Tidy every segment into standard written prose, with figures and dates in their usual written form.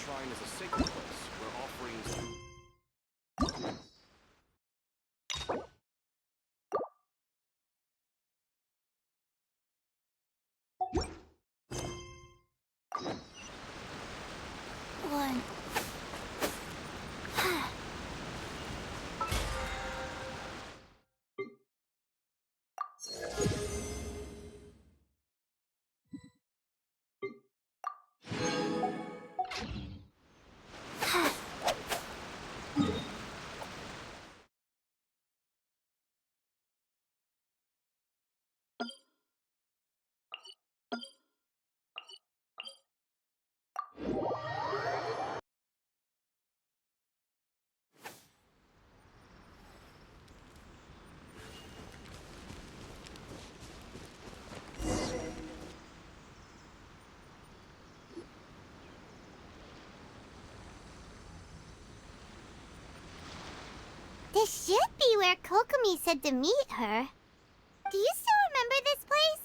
shrine is a sacred place where offerings... One. This should be where Kokomi said to meet her. Do you still remember this place?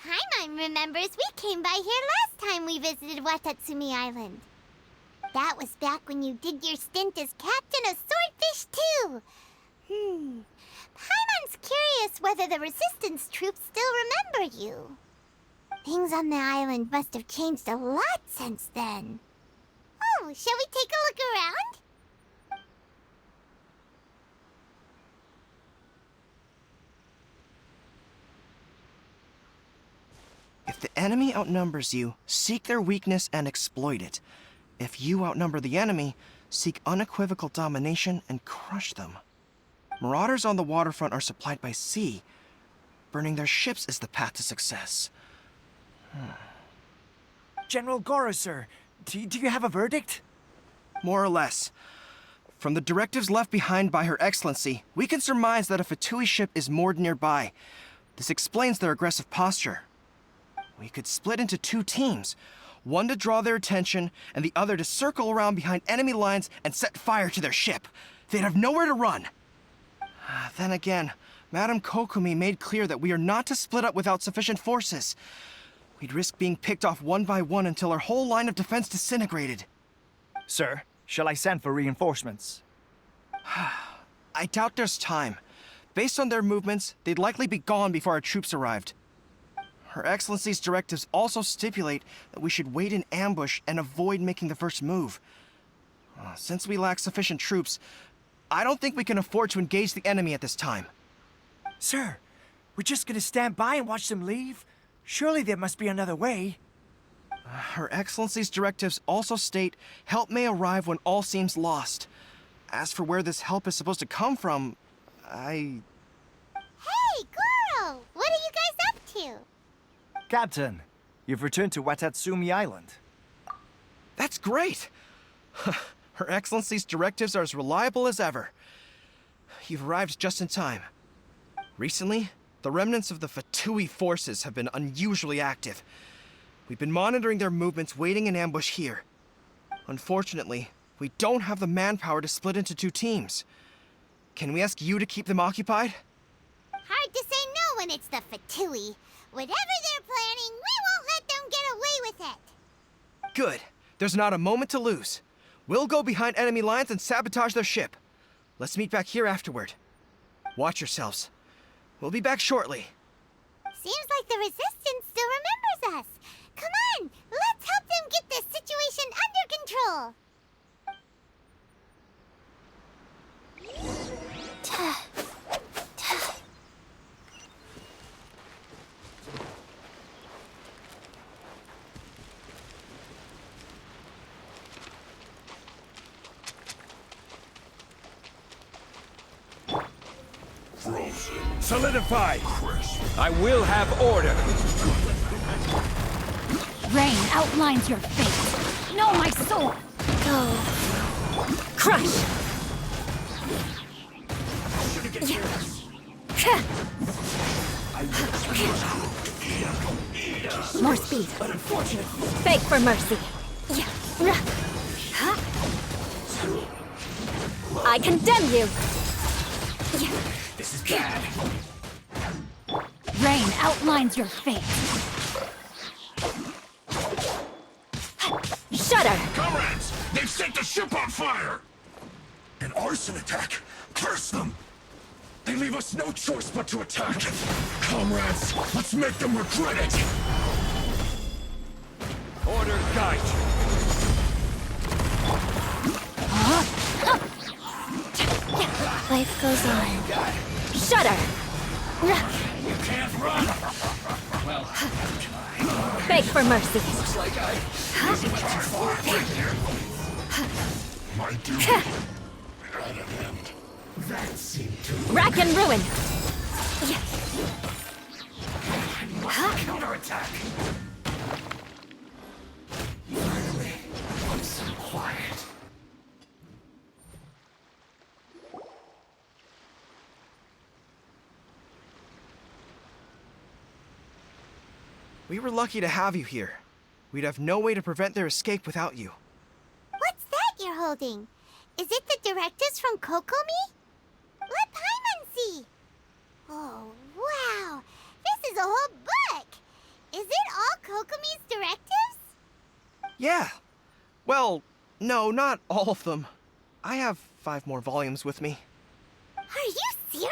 Paimon remembers we came by here last time we visited Watatsumi Island. That was back when you did your stint as captain of Swordfish too. Paimon's curious whether the Resistance troops still remember you. Things on the island must have changed a lot since then. Oh, shall we take a look around? If the enemy outnumbers you, seek their weakness and exploit it. If you outnumber the enemy, seek unequivocal domination and crush them. Marauders on the waterfront are supplied by sea. Burning their ships is the path to success. General Goro, sir, do you have a verdict? More or less. From the directives left behind by Her Excellency, we can surmise that a Fatui ship is moored nearby. This explains their aggressive posture. We could split into two teams, one to draw their attention, and the other to circle around behind enemy lines and set fire to their ship. They'd have nowhere to run. Then again, Madame Kokomi made clear that we are not to split up without sufficient forces. We'd risk being picked off one by one until our whole line of defense disintegrated. Sir, shall I send for reinforcements? I doubt there's time. Based on their movements, they'd likely be gone before our troops arrived. Her Excellency's directives also stipulate that we should wait in ambush and avoid making the first move. Since we lack sufficient troops, I don't think we can afford to engage the enemy at this time. Sir, we're just gonna stand by and watch them leave? Surely there must be another way. Her Excellency's directives also state help may arrive when all seems lost. As for where this help is supposed to come from, Hey, Goro! What are you guys up to? Captain, you've returned to Watatsumi Island. That's great! Her Excellency's directives are as reliable as ever. You've arrived just in time. Recently, the remnants of the Fatui forces have been unusually active. We've been monitoring their movements, waiting in ambush here. Unfortunately, we don't have the manpower to split into two teams. Can we ask you to keep them occupied? Hard to say no when it's the Fatui. Whatever they're planning, we won't let them get away with it. Good. There's not a moment to lose. We'll go behind enemy lines and sabotage their ship. Let's meet back here afterward. Watch yourselves. We'll be back shortly. Seems like the Resistance still remembers us. Come on, let's help them get this situation under control. Solidify! I will have order! Rain outlines your fate. Know my sword! Go! Crush! More speed. Beg for mercy. I condemn you! This is bad. Rain outlines your fate. Shut Shudder! Comrades, they've set the ship on fire! An arson attack! Curse them! They leave us no choice but to attack! Comrades, let's make them regret it! Order guide you. Life goes on. Shudder! You can't run! Beg for mercy. My duty at an end. That seemed to Rack and ruin! counterattack. Finally, I'm so quiet. We were lucky to have you here. We'd have no way to prevent their escape without you. What's that you're holding? Is it the directives from Kokomi? Let Paimon see. Oh, wow. This is a whole book. Is it all Kokomi's directives? Yeah. Well, no, not all of them. I have 5 more volumes with me. Are you serious?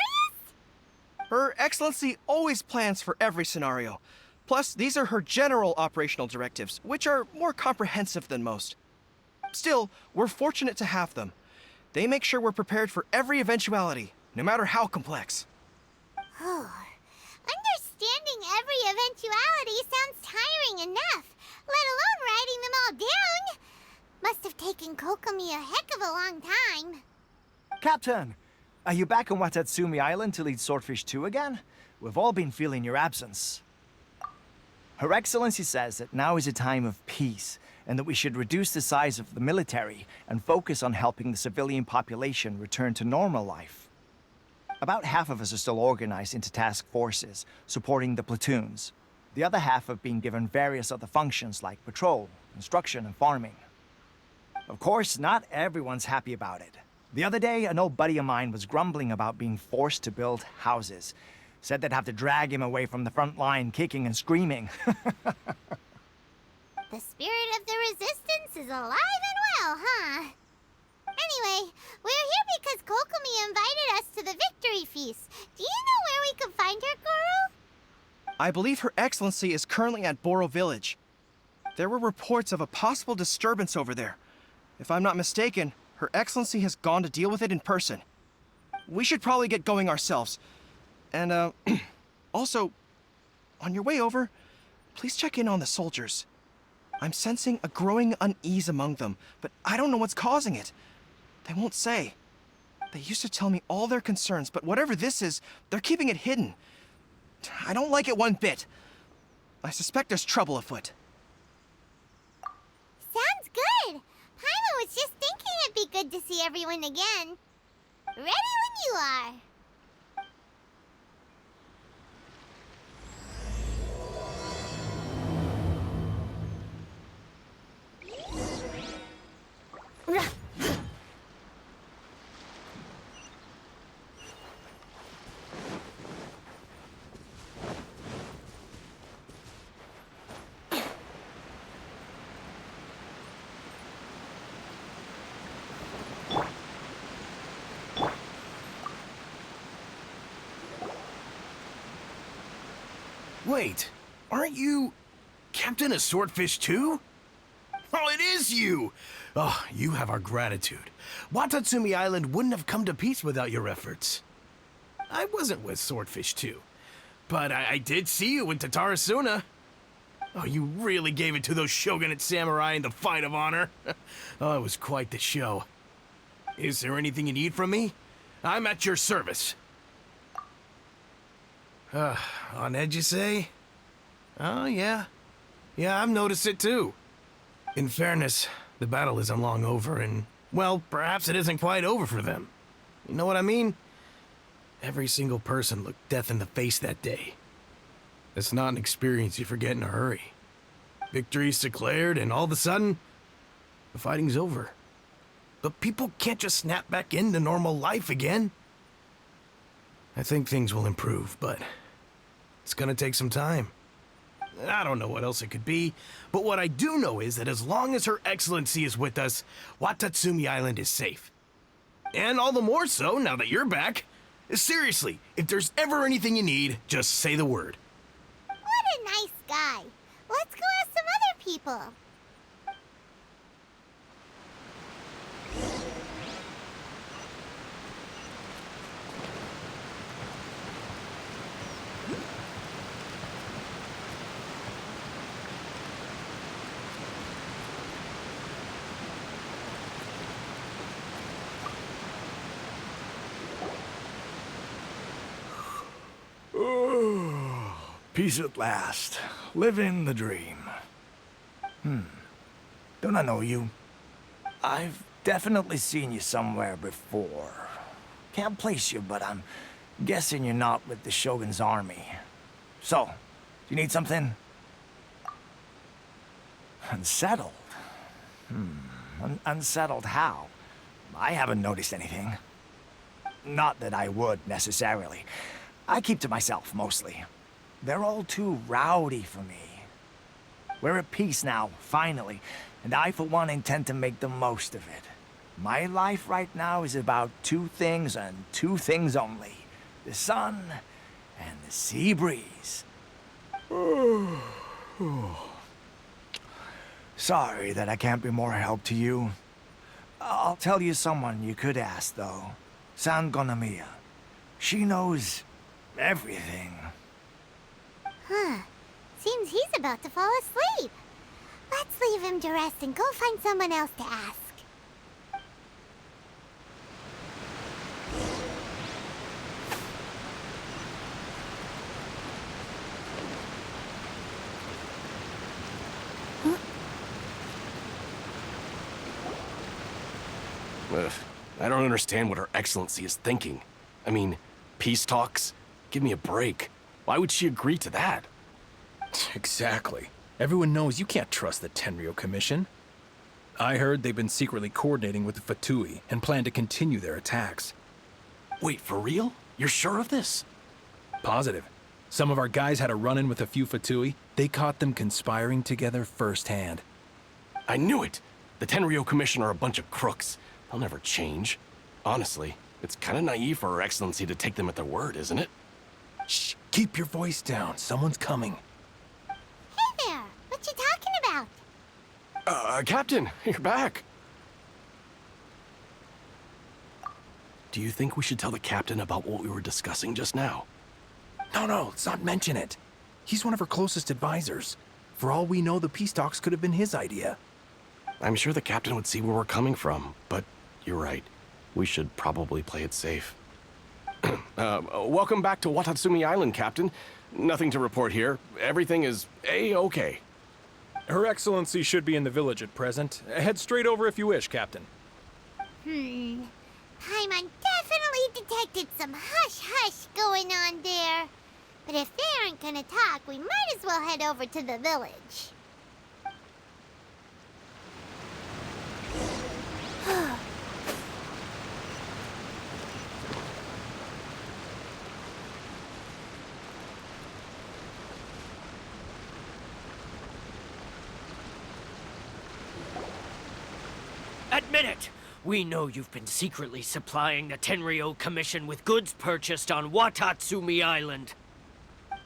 Her Excellency always plans for every scenario. Plus, these are her general operational directives, which are more comprehensive than most. Still, we're fortunate to have them. They make sure we're prepared for every eventuality, no matter how complex. Oh, understanding every eventuality sounds tiring enough, let alone writing them all down. Must have taken Kokomi a heck of a long time. Captain, are you back on Watatsumi Island to lead Swordfish 2 again? We've all been feeling your absence. Her Excellency says that now is a time of peace, and that we should reduce the size of the military and focus on helping the civilian population return to normal life. About half of us are still organized into task forces, supporting the platoons. The other half have been given various other functions like patrol, construction, and farming. Of course, not everyone's happy about it. The other day, an old buddy of mine was grumbling about being forced to build houses. Said they'd have to drag him away from the front line, kicking and screaming. The spirit of the resistance is alive and well, huh? Anyway, we're here because Kokomi invited us to the victory feast. Do you know where we can find her, Guru? I believe Her Excellency is currently at Boro Village. There were reports of a possible disturbance over there. If I'm not mistaken, Her Excellency has gone to deal with it in person. We should probably get going ourselves. And, also, on your way over, please check in on the soldiers. I'm sensing a growing unease among them, but I don't know what's causing it. They won't say. They used to tell me all their concerns, but whatever this is, they're keeping it hidden. I don't like it one bit. I suspect there's trouble afoot. Sounds good. Paimon was just thinking it'd be good to see everyone again. Ready when you are. Wait, aren't you Captain of Swordfish too? Oh, it is you! Oh, you have our gratitude. Watatsumi Island wouldn't have come to peace without your efforts. I wasn't with Swordfish 2, but I did see you in Tatarasuna. Oh, you really gave it to those shogunate samurai in the fight of honor. Oh, it was quite the show. Is there anything you need from me? I'm at your service. On edge, you say? Oh, yeah. Yeah, I've noticed it too. In fairness, the battle isn't long over, and, well, perhaps it isn't quite over for them. You know what I mean? Every single person looked death in the face that day. It's not an experience you forget in a hurry. Victory's declared, and all of a sudden, the fighting's over. But people can't just snap back into normal life again. I think things will improve, but it's gonna take some time. I don't know what else it could be, but what I do know is that as long as Her Excellency is with us, Watatsumi Island is safe. And all the more so now that you're back. Seriously, if there's ever anything you need, just say the word. What a nice guy. Let's go ask some other people. Peace at last. Living the dream. Don't I know you? I've definitely seen you somewhere before. Can't place you, but I'm guessing you're not with the Shogun's army. So, do you need something? Unsettled? Unsettled how? I haven't noticed anything. Not that I would, necessarily. I keep to myself, mostly. They're all too rowdy for me. We're at peace now, finally, and I, for one, intend to make the most of it. My life right now is about two things and two things only. The sun and the sea breeze. Sorry that I can't be more help to you. I'll tell you someone you could ask, though. Sangonomiya. She knows everything. Huh. Seems he's about to fall asleep. Let's leave him to rest and go find someone else to ask. I don't understand what Her Excellency is thinking. I mean, peace talks? Give me a break. Why would she agree to that? Exactly. Everyone knows you can't trust the Tenryou Commission. I heard they've been secretly coordinating with the Fatui and plan to continue their attacks. Wait, for real? You're sure of this? Positive. Some of our guys had a run-in with a few Fatui. They caught them conspiring together firsthand. I knew it! The Tenryou Commission are a bunch of crooks. They'll never change. Honestly, it's kind of naive for Her Excellency to take them at their word, isn't it? Shh! Keep your voice down. Someone's coming. Hey there! What you talking about? Captain, you're back. Do you think we should tell the captain about what we were discussing just now? No, let's not mention it. He's one of her closest advisors. For all we know, the peace talks could have been his idea. I'm sure the captain would see where we're coming from, but you're right. We should probably play it safe. Welcome back to Watatsumi Island, Captain. Nothing to report here. Everything is A-okay. Her Excellency should be in the village at present. Head straight over if you wish, Captain. Paimon definitely detected some hush-hush going on there. But if they aren't gonna talk, we might as well head over to the village. Admit it! We know you've been secretly supplying the Tenryou Commission with goods purchased on Watatsumi Island.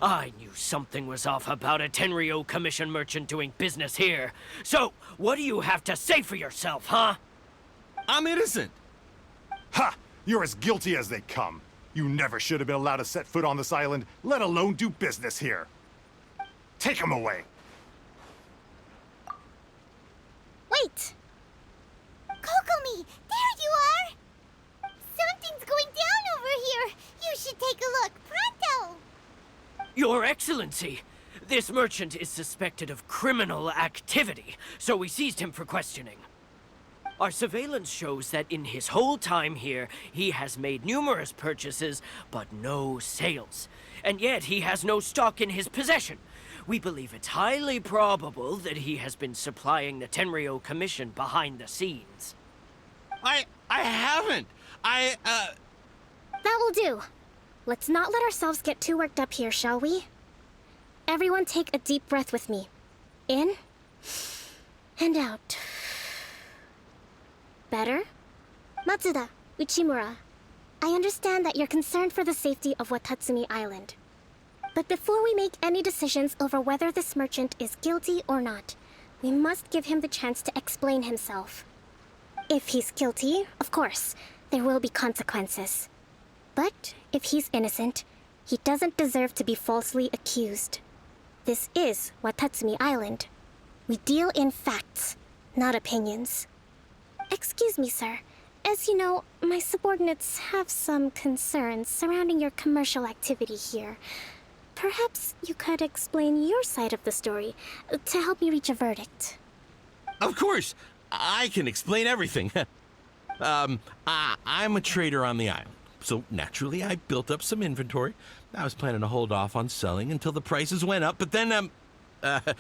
I knew something was off about a Tenryou Commission merchant doing business here. So, what do you have to say for yourself, huh? I'm innocent! Ha! You're as guilty as they come. You never should have been allowed to set foot on this island, let alone do business here. Take him away. Wait! Kokomi, there you are! Something's going down over here. You should take a look, pronto! Your Excellency, this merchant is suspected of criminal activity, so we seized him for questioning. Our surveillance shows that in his whole time here, he has made numerous purchases, but no sales. And yet he has no stock in his possession. We believe it's highly probable that he has been supplying the Tenryou Commission behind the scenes. I haven't! That will do. Let's not let ourselves get too worked up here, shall we? Everyone take a deep breath with me. In and out. Better? Matsuda, Uchimura, I understand that you're concerned for the safety of Watatsumi Island. But before we make any decisions over whether this merchant is guilty or not, we must give him the chance to explain himself. If he's guilty, of course, there will be consequences. But if he's innocent, he doesn't deserve to be falsely accused. This is Watatsumi Island. We deal in facts, not opinions. Excuse me, sir. As you know, my subordinates have some concerns surrounding your commercial activity here. Perhaps you could explain your side of the story to help me reach a verdict. Of course! I can explain everything. I'm a trader on the island, so naturally I built up some inventory. I was planning to hold off on selling until the prices went up, but then, but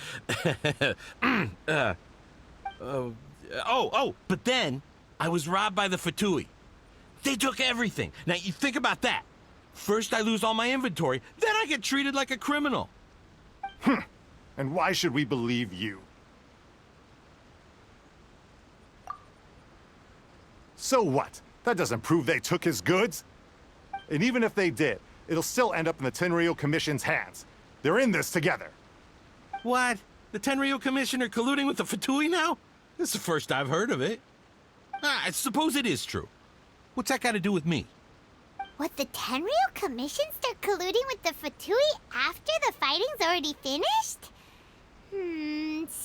then I was robbed by the Fatui. They took everything. Now, you think about that. First I lose all my inventory, then I get treated like a criminal. And why should we believe you? So what? That doesn't prove they took his goods. And even if they did, it'll still end up in the Tenryou Commission's hands. They're in this together. What? The Tenryou Commissioner colluding with the Fatui now? This is the first I've heard of it. I suppose it is true. What's that got to do with me? What, the Tenryou Commission start colluding with the Fatui after the fighting's already finished? Seems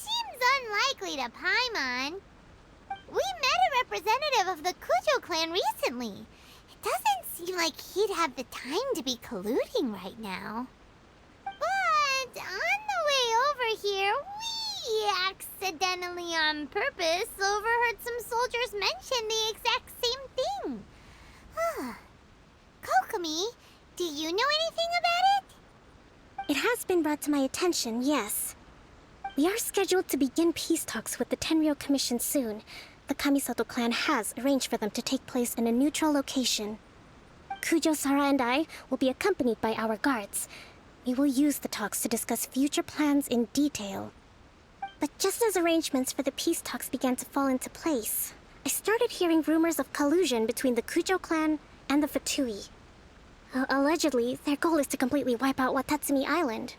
unlikely to Paimon. We met a representative of the Kujo clan recently. It doesn't seem like he'd have the time to be colluding right now. But on the way over here, we accidentally on purpose overheard some soldiers mention the exact same thing. Kokomi, do you know anything about it? It has been brought to my attention, yes. We are scheduled to begin peace talks with the Tenryou Commission soon. The Kamisato clan has arranged for them to take place in a neutral location. Kujo-Sara and I will be accompanied by our guards. We will use the talks to discuss future plans in detail. But just as arrangements for the peace talks began to fall into place, I started hearing rumors of collusion between the Kujo clan and the Fatui. Allegedly, their goal is to completely wipe out Watatsumi Island.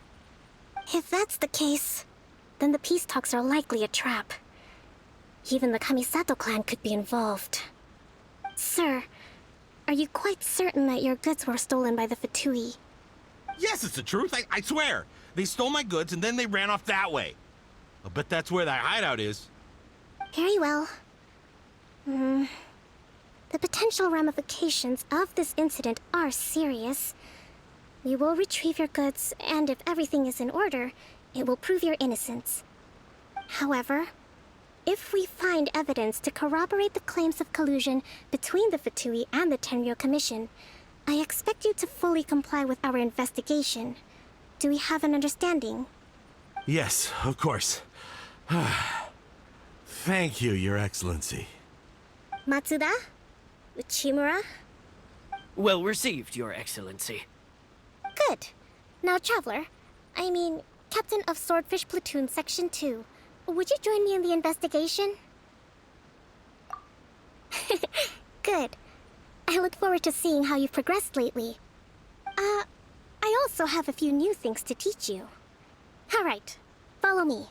If that's the case, then the peace talks are likely a trap. Even the Kamisato clan could be involved. Sir, are you quite certain that your goods were stolen by the Fatui? Yes, it's the truth. I swear. They stole my goods and then they ran off that way. I'll bet that's where that hideout is. Very well. The potential ramifications of this incident are serious. We will retrieve your goods, and if everything is in order, it will prove your innocence. However, if we find evidence to corroborate the claims of collusion between the Fatui and the Tenryou Commission, I expect you to fully comply with our investigation. Do we have an understanding? Yes, of course. Thank you, Your Excellency. Matsuda? Uchimura? Well received, Your Excellency. Good. Now, Traveler, Captain of Swordfish Platoon Section 2, would you join me in the investigation? Good. I look forward to seeing how you've progressed lately. I also have a few new things to teach you. All right, follow me.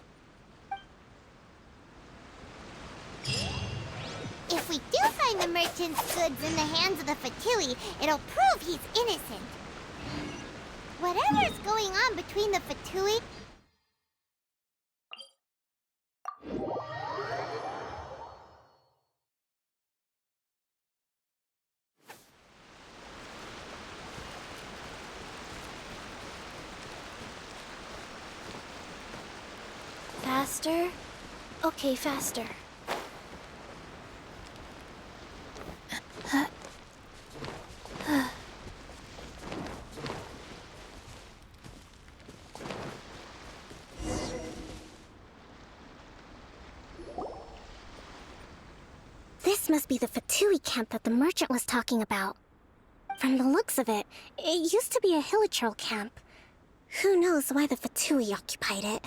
If we do find the merchant's goods in the hands of the Fatui, it'll prove he's innocent. Whatever's going on between the Fatui... Faster? Okay, faster. This must be the Fatui camp that the merchant was talking about. From the looks of it, it used to be a hilichurl camp. Who knows why the Fatui occupied it?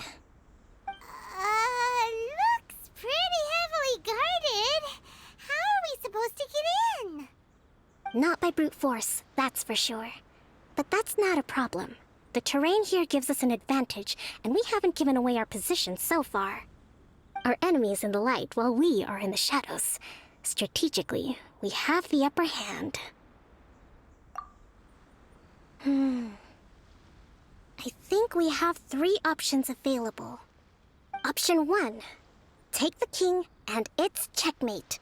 Looks pretty heavily guarded. How are we supposed to get in? Not by brute force, that's for sure. But that's not a problem. The terrain here gives us an advantage, and we haven't given away our position so far. Our enemy is in the light, while we are in the shadows. Strategically, we have the upper hand. I think we have 3 options available. Option 1. Take the king, and it's checkmate.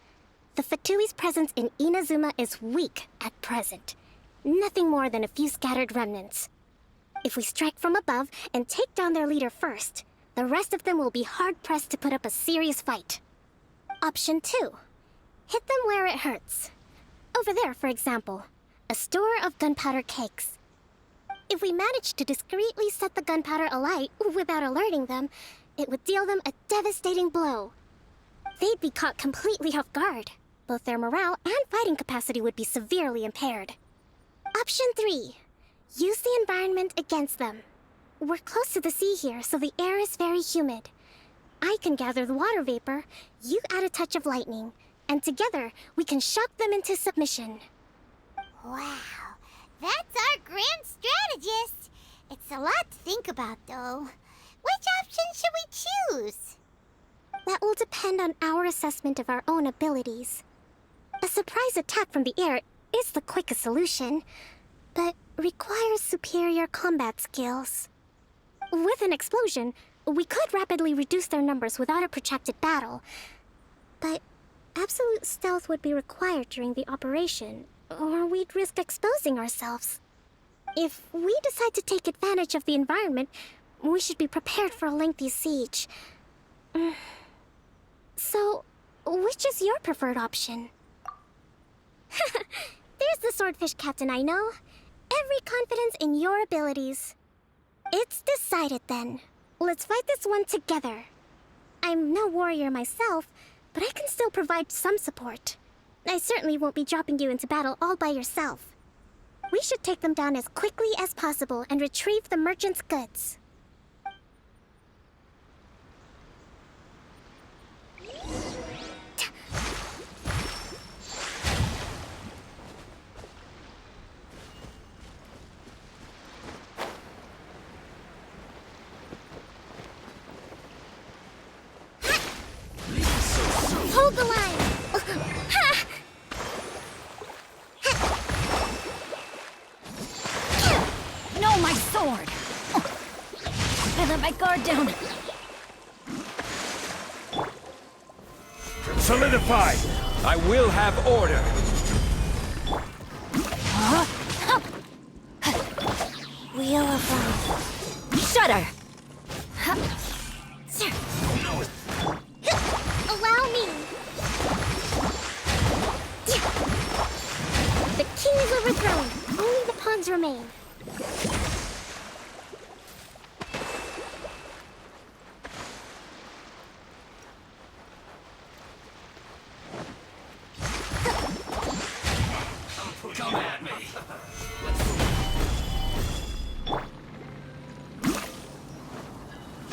The Fatui's presence in Inazuma is weak at present. Nothing more than a few scattered remnants. If we strike from above and take down their leader first, the rest of them will be hard-pressed to put up a serious fight. Option 2. Hit them where it hurts. Over there, for example, a store of gunpowder cakes. If we manage to discreetly set the gunpowder alight without alerting them, it would deal them a devastating blow. They'd be caught completely off guard. Both their morale and fighting capacity would be severely impaired. Option 3. Use the environment against them. We're close to the sea here, so the air is very humid. I can gather the water vapor, you add a touch of lightning, and together we can shock them into submission. Wow, that's our grand strategist. It's a lot to think about, though. Which option should we choose? That will depend on our assessment of our own abilities. A surprise attack from the air is the quickest solution, but requires superior combat skills. With an explosion, we could rapidly reduce their numbers without a protracted battle, but absolute stealth would be required during the operation, or we'd risk exposing ourselves. If we decide to take advantage of the environment, we should be prepared for a lengthy siege. So, which is your preferred option? There's the swordfish captain I know. Every confidence in your abilities. It's decided then. Let's fight this one together. I'm no warrior myself, but I can still provide some support. I certainly won't be dropping you into battle all by yourself. We should take them down as quickly as possible and retrieve the merchant's goods. Hold the line! No, my sword! I let my guard down. Solidify! I will have order! Wheel of Life. Shudder! Allow me! The king is overthrown. Only the pawns remain. Come at me.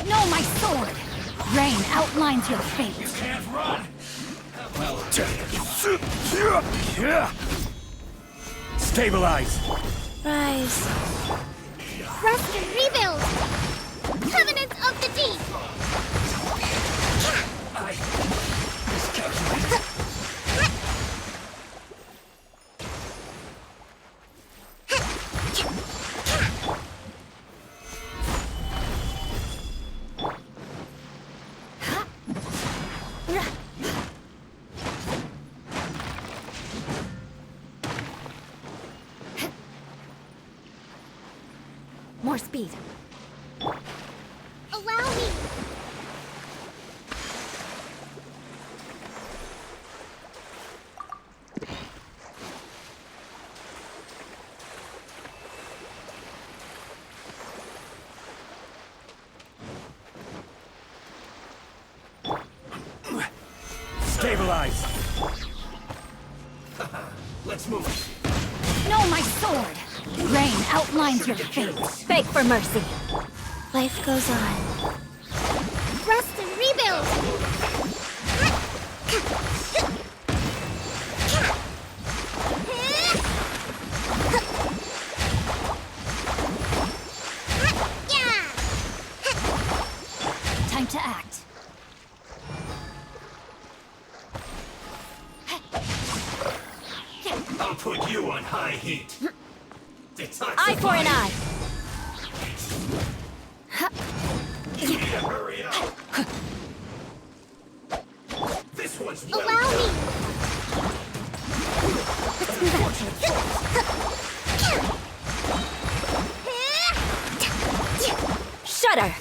No, my sword! Rain outlines your fate. You can't run. Stabilize! Rise. Rest and rebuild! Covenants of the Deep! More speed. Allow me! Stabilize! Let's move. No, my sword! Rain outlines your fate. Beg for mercy. Life goes on. Rust and rebuild! Time to act. I'll put you on high heat. Eye for an eye. You need to hurry up. This one's well Allow me! Shudder.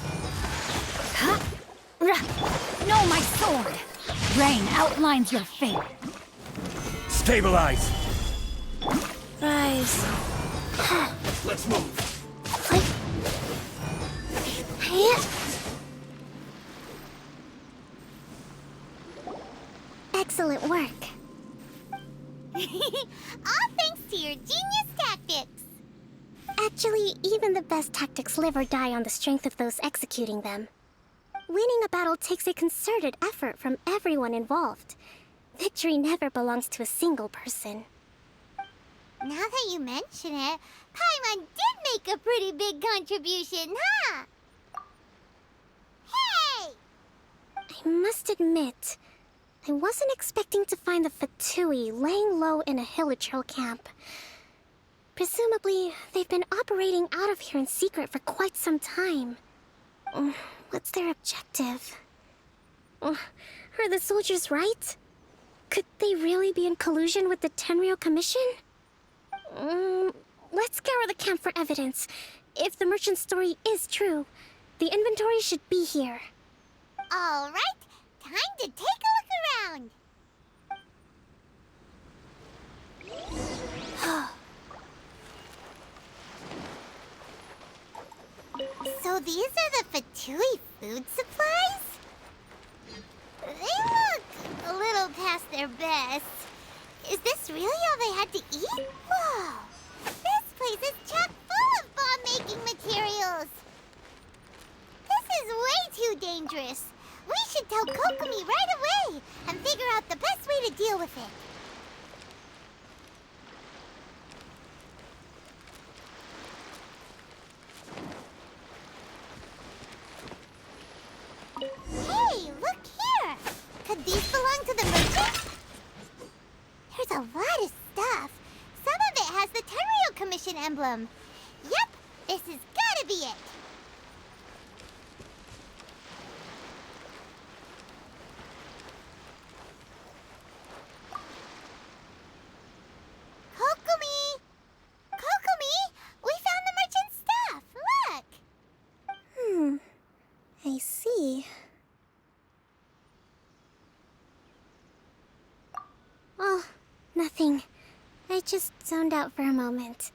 No, my sword! Rain outlines your fate. Stabilize! Rise. Let's move. Excellent work. All thanks to your genius tactics! Actually, even the best tactics live or die on the strength of those executing them. Winning a battle takes a concerted effort from everyone involved. Victory never belongs to a single person. Now that you mention it, Paimon did make a pretty big contribution, huh? Hey! I must admit, I wasn't expecting to find the Fatui laying low in a Hilichurl camp. Presumably, they've been operating out of here in secret for quite some time. What's their objective? Are the soldiers right? Could they really be in collusion with the Tenryou Commission? Let's scour the camp for evidence. If the merchant's story is true, the inventory should be here. All right, time to take a look around. So these are the Fatui food supplies? They look a little past their best. Is this really all they had to eat? Whoa! This place is chock full of bomb-making materials! This is way too dangerous! We should tell Kokomi right away and figure out the best way to deal with it. Hey, look here! Could these belong to the merchant? There's a lot of stuff. Some of it has the Tenryou Commission emblem. Yep, this has gotta be it. Kokomi! Kokomi! We found the merchant's stuff! Look! I see. Oh, nothing. I just zoned out for a moment.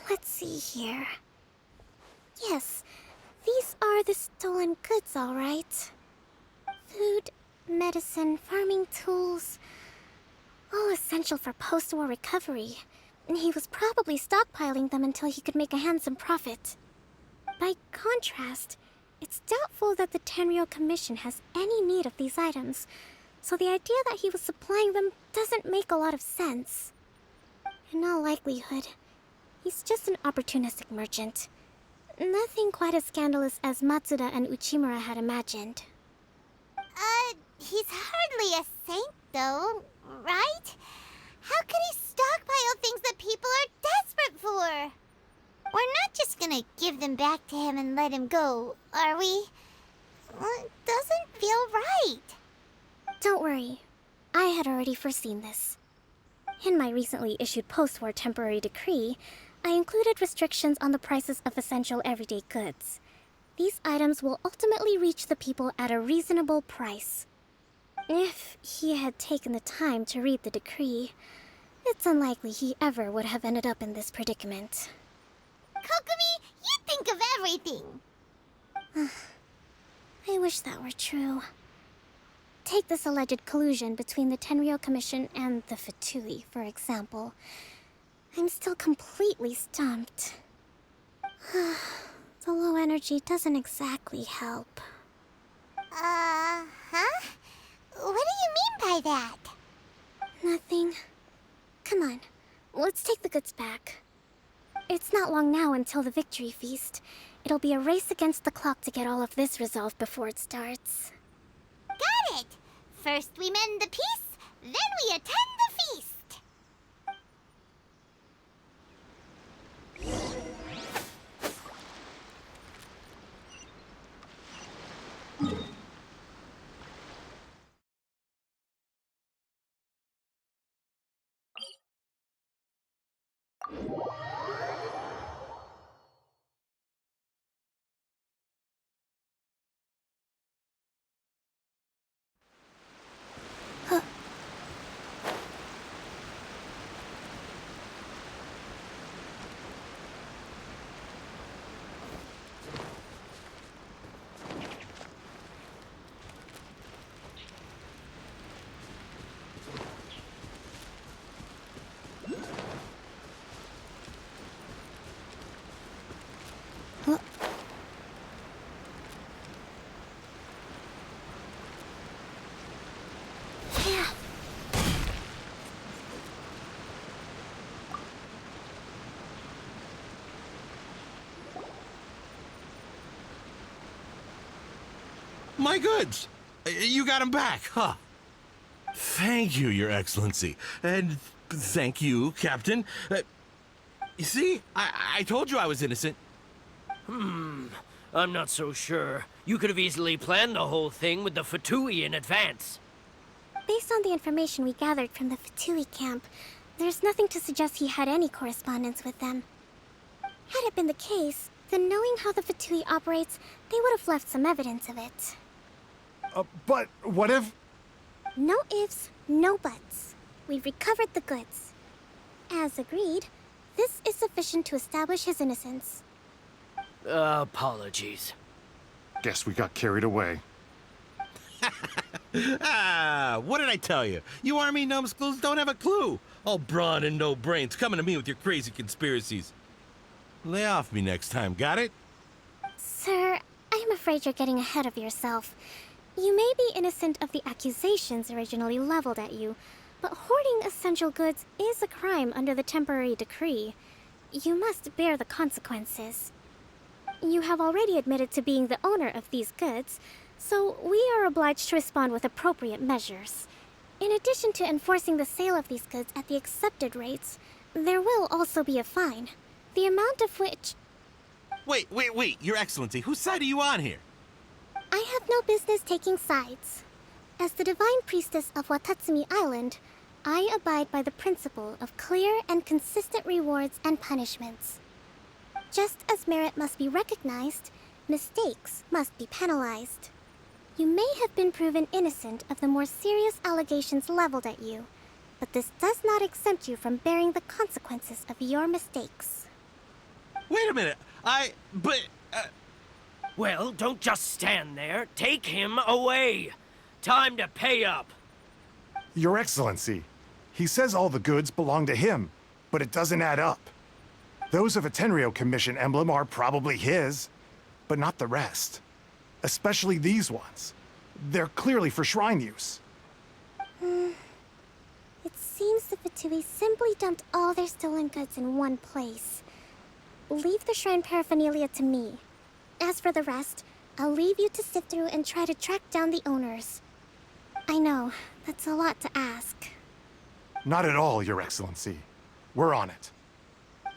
Let's see here. Yes, these are the stolen goods, all right. Food, medicine, farming tools. All essential for post-war recovery. And he was probably stockpiling them until he could make a handsome profit. By contrast, it's doubtful that the Tenryou Commission has any need of these items, so the idea that he was supplying them doesn't make a lot of sense. In all likelihood, he's just an opportunistic merchant. Nothing quite as scandalous as Matsuda and Uchimura had imagined. He's hardly a saint, though, right? How could he stockpile things that people are desperate for? We're not just gonna give them back to him and let him go, are we? Well, it doesn't feel right. Don't worry. I had already foreseen this. In my recently issued post-war temporary decree, I included restrictions on the prices of essential everyday goods. These items will ultimately reach the people at a reasonable price. If he had taken the time to read the decree, it's unlikely he ever would have ended up in this predicament. Kokomi, you think of everything! I wish that were true. Take this alleged collusion between the Tenryou Commission and the Fatui, for example. I'm still completely stumped. The low energy doesn't exactly help. Huh? What do you mean by that? Nothing. Come on, let's take the goods back. It's not long now until the victory feast. It'll be a race against the clock to get all of this resolved before it starts. Got it! First we mend the peace, then we attend the feast! My goods! You got them back, huh? Thank you, Your Excellency. And thank you, Captain. You see, I told you I was innocent. I'm not so sure. You could have easily planned the whole thing with the Fatui in advance. Based on the information we gathered from the Fatui camp, there's nothing to suggest he had any correspondence with them. Had it been the case, then knowing how the Fatui operates, they would have left some evidence of it. But what if... No ifs, no buts. We've recovered the goods. As agreed, this is sufficient to establish his innocence. Apologies. Guess we got carried away. What did I tell you? You army numbskulls don't have a clue. All brawn and no brains coming to me with your crazy conspiracies. Lay off me next time, got it? Sir, I'm afraid you're getting ahead of yourself. You may be innocent of the accusations originally leveled at you, but hoarding essential goods is a crime under the temporary decree. You must bear the consequences. You have already admitted to being the owner of these goods, so we are obliged to respond with appropriate measures. In addition to enforcing the sale of these goods at the accepted rates, there will also be a fine, the amount of which... Wait, Your Excellency, whose side are you on here? I have no business taking sides. As the Divine Priestess of Watatsumi Island, I abide by the principle of clear and consistent rewards and punishments. Just as merit must be recognized, mistakes must be penalized. You may have been proven innocent of the more serious allegations leveled at you, but this does not exempt you from bearing the consequences of your mistakes. Wait a minute, Well, don't just stand there. Take him away. Time to pay up. Your Excellency, he says all the goods belong to him, but it doesn't add up. Those of a Tenryou Commission emblem are probably his, but not the rest. Especially these ones. They're clearly for shrine use. It seems the Fatui simply dumped all their stolen goods in one place. Leave the shrine paraphernalia to me. As for the rest, I'll leave you to sift through and try to track down the owners. I know, that's a lot to ask. Not at all, Your Excellency. We're on it.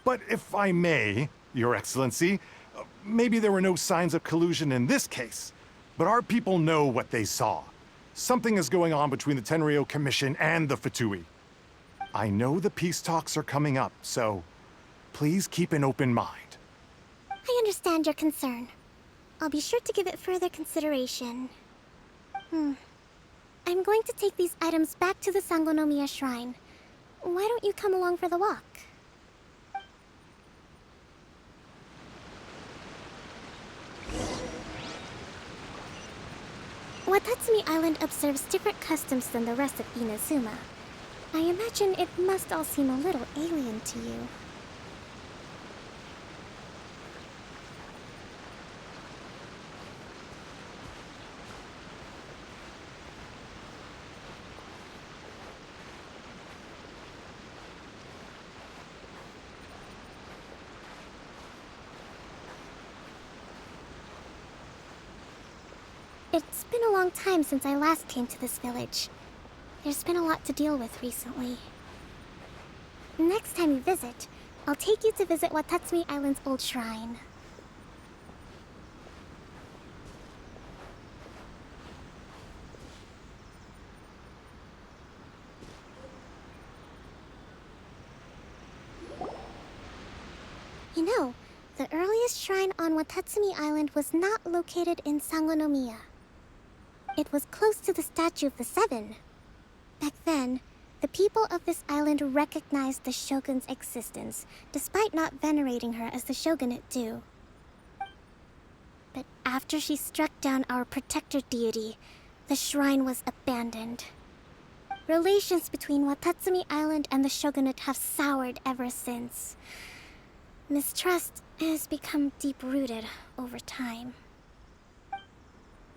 But if I may, Your Excellency, maybe there were no signs of collusion in this case, but our people know what they saw. Something is going on between the Tenryou Commission and the Fatui. I know the peace talks are coming up, so please keep an open mind. I understand your concern. I'll be sure to give it further consideration. I'm going to take these items back to the Sangonomiya shrine. Why don't you come along for the walk? Watatsumi Island observes different customs than the rest of Inazuma. I imagine it must all seem a little alien to you. It's been a long time since I last came to this village. There's been a lot to deal with recently. Next time you visit, I'll take you to visit Watatsumi Island's old shrine. You know, the earliest shrine on Watatsumi Island was not located in Sangonomiya. It was close to the Statue of the Seven. Back then, the people of this island recognized the shogun's existence, despite not venerating her as the shogunate do. But after she struck down our protector deity, the shrine was abandoned. Relations between Watatsumi Island and the shogunate have soured ever since. Mistrust has become deep-rooted over time.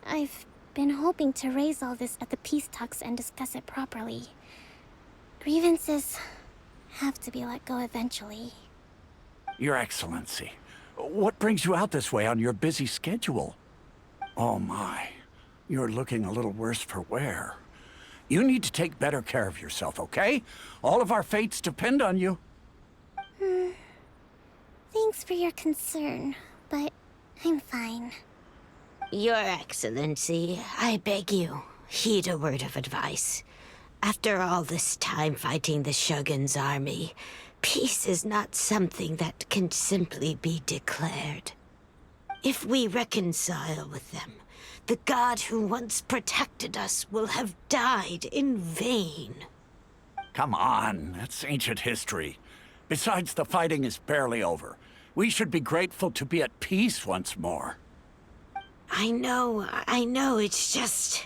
I've been hoping to raise all this at the peace talks and discuss it properly. Grievances have to be let go eventually. Your Excellency, what brings you out this way on your busy schedule? Oh my, you're looking a little worse for wear. You need to take better care of yourself, okay? All of our fates depend on you. Thanks for your concern, but I'm fine. Your Excellency, I beg you, heed a word of advice. After all this time fighting the Shogun's army, peace is not something that can simply be declared. If we reconcile with them, the god who once protected us will have died in vain. Come on, that's ancient history. Besides, the fighting is barely over. We should be grateful to be at peace once more. I know, it's just...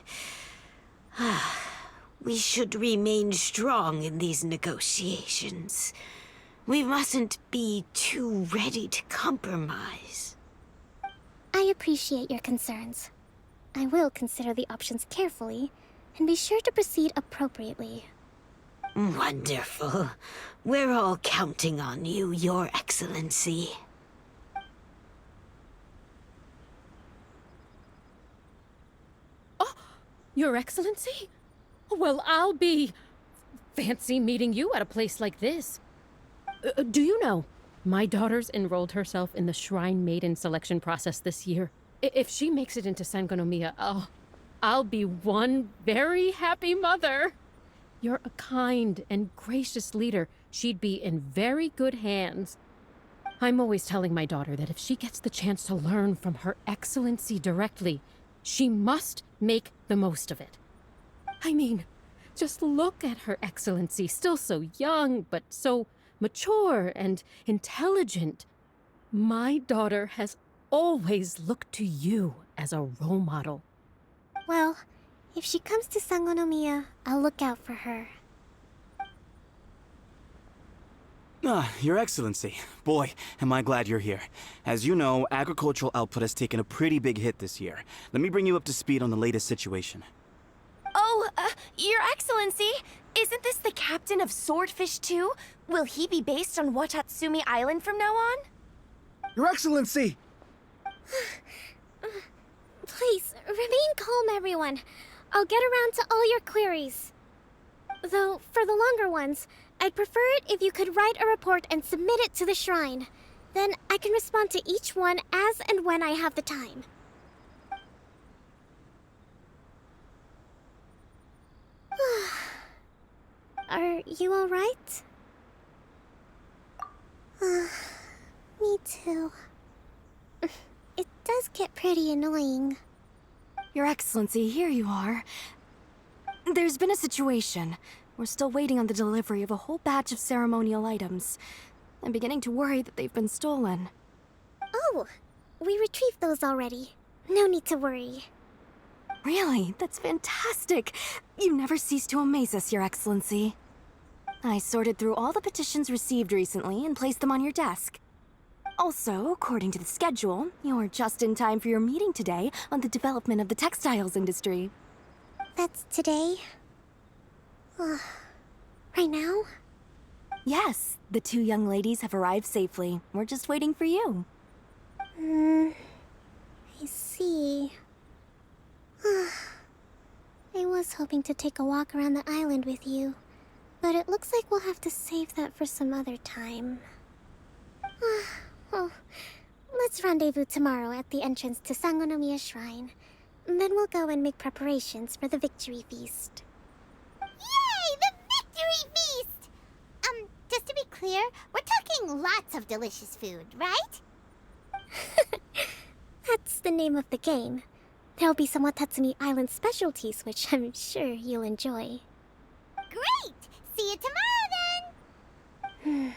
we should remain strong in these negotiations. We mustn't be too ready to compromise. I appreciate your concerns. I will consider the options carefully, and be sure to proceed appropriately. Wonderful. We're all counting on you, Your Excellency. Your Excellency? Well, I'll be... fancy meeting you at a place like this. Do you know, my daughter's enrolled herself in the Shrine Maiden selection process this year. If she makes it into sangonomiya, I'll be one very happy mother. You're a kind and gracious leader. She'd be in very good hands. I'm always telling my daughter that if she gets the chance to learn from Her Excellency directly, she must make the most of it. I mean, just look at Her Excellency, still so young, but so mature and intelligent. My daughter has always looked to you as a role model. Well, if she comes to Sangonomiya, I'll look out for her. Your Excellency. Boy, am I glad you're here. As you know, agricultural output has taken a pretty big hit this year. Let me bring you up to speed on the latest situation. Oh, Your Excellency, isn't this the captain of Swordfish 2? Will he be based on Watatsumi Island from now on? Your Excellency! Please, remain calm, everyone. I'll get around to all your queries. Though, for the longer ones, I'd prefer it if you could write a report and submit it to the shrine. Then I can respond to each one as and when I have the time. Are you alright? Me too. It does get pretty annoying. Your Excellency, here you are. There's been a situation. We're still waiting on the delivery of a whole batch of ceremonial items. I'm beginning to worry that they've been stolen. Oh, we retrieved those already. No need to worry. Really? That's fantastic. You never cease to amaze us, Your Excellency. I sorted through all the petitions received recently and placed them on your desk. Also, according to the schedule, you're just in time for your meeting today on the development of the textiles industry. That's today? Right now? Yes, the two young ladies have arrived safely. We're just waiting for you. I see. I was hoping to take a walk around the island with you, but it looks like we'll have to save that for some other time. Well, let's rendezvous tomorrow at the entrance to Sangonomiya Shrine. Then we'll go and make preparations for the victory feast. Yay! The victory feast! Just to be clear, we're talking lots of delicious food, right? That's the name of the game. There'll be some Watatsumi Island specialties, which I'm sure you'll enjoy. Great! See you tomorrow, then!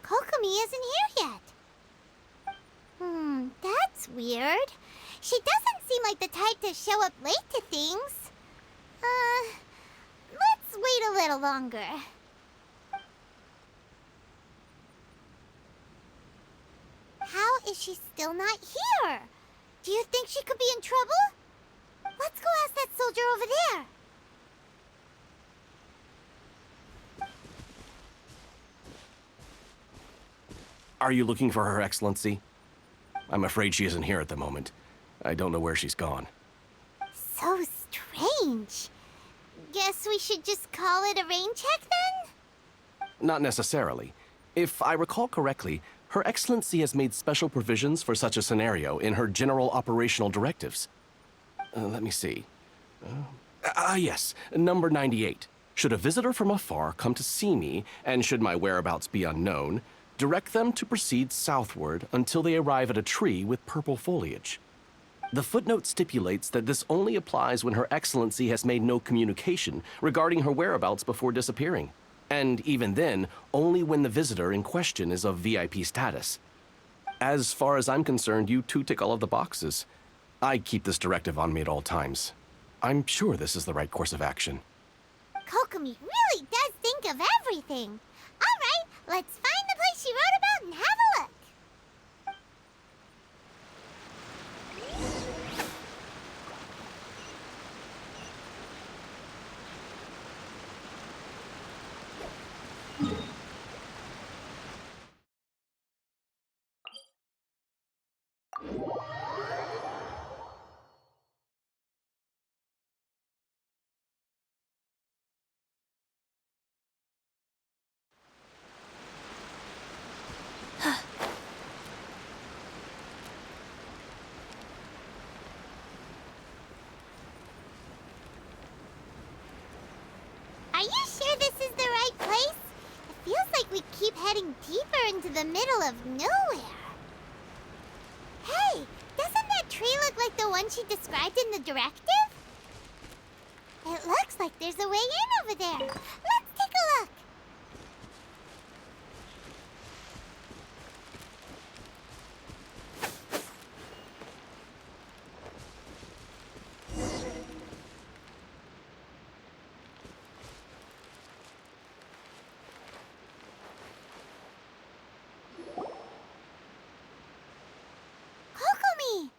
Kokomi isn't here yet. That's weird. She doesn't seem like the type to show up late to things. Let's wait a little longer. How is she still not here? Do you think she could be in trouble? Let's go ask that soldier over there. Are you looking for Her Excellency? I'm afraid she isn't here at the moment. I don't know where she's gone. So strange. Guess we should just call it a rain check then? Not necessarily. If I recall correctly, Her Excellency has made special provisions for such a scenario in her general operational directives. Let me see. Yes, number 98. Should a visitor from afar come to see me, and should my whereabouts be unknown, direct them to proceed southward until they arrive at a tree with purple foliage. The footnote stipulates that this only applies when Her Excellency has made no communication regarding her whereabouts before disappearing, and even then, only when the visitor in question is of VIP status. As far as I'm concerned, you two tick all of the boxes. I keep this directive on me at all times. I'm sure this is the right course of action. Kokomi really does think of everything. All right, let's find the place she wrote about and have a look. heading deeper into the middle of nowhere. Hey, doesn't that tree look like the one she described in the directive? It looks like there's a way in over there. Let's take a look. Kokomi!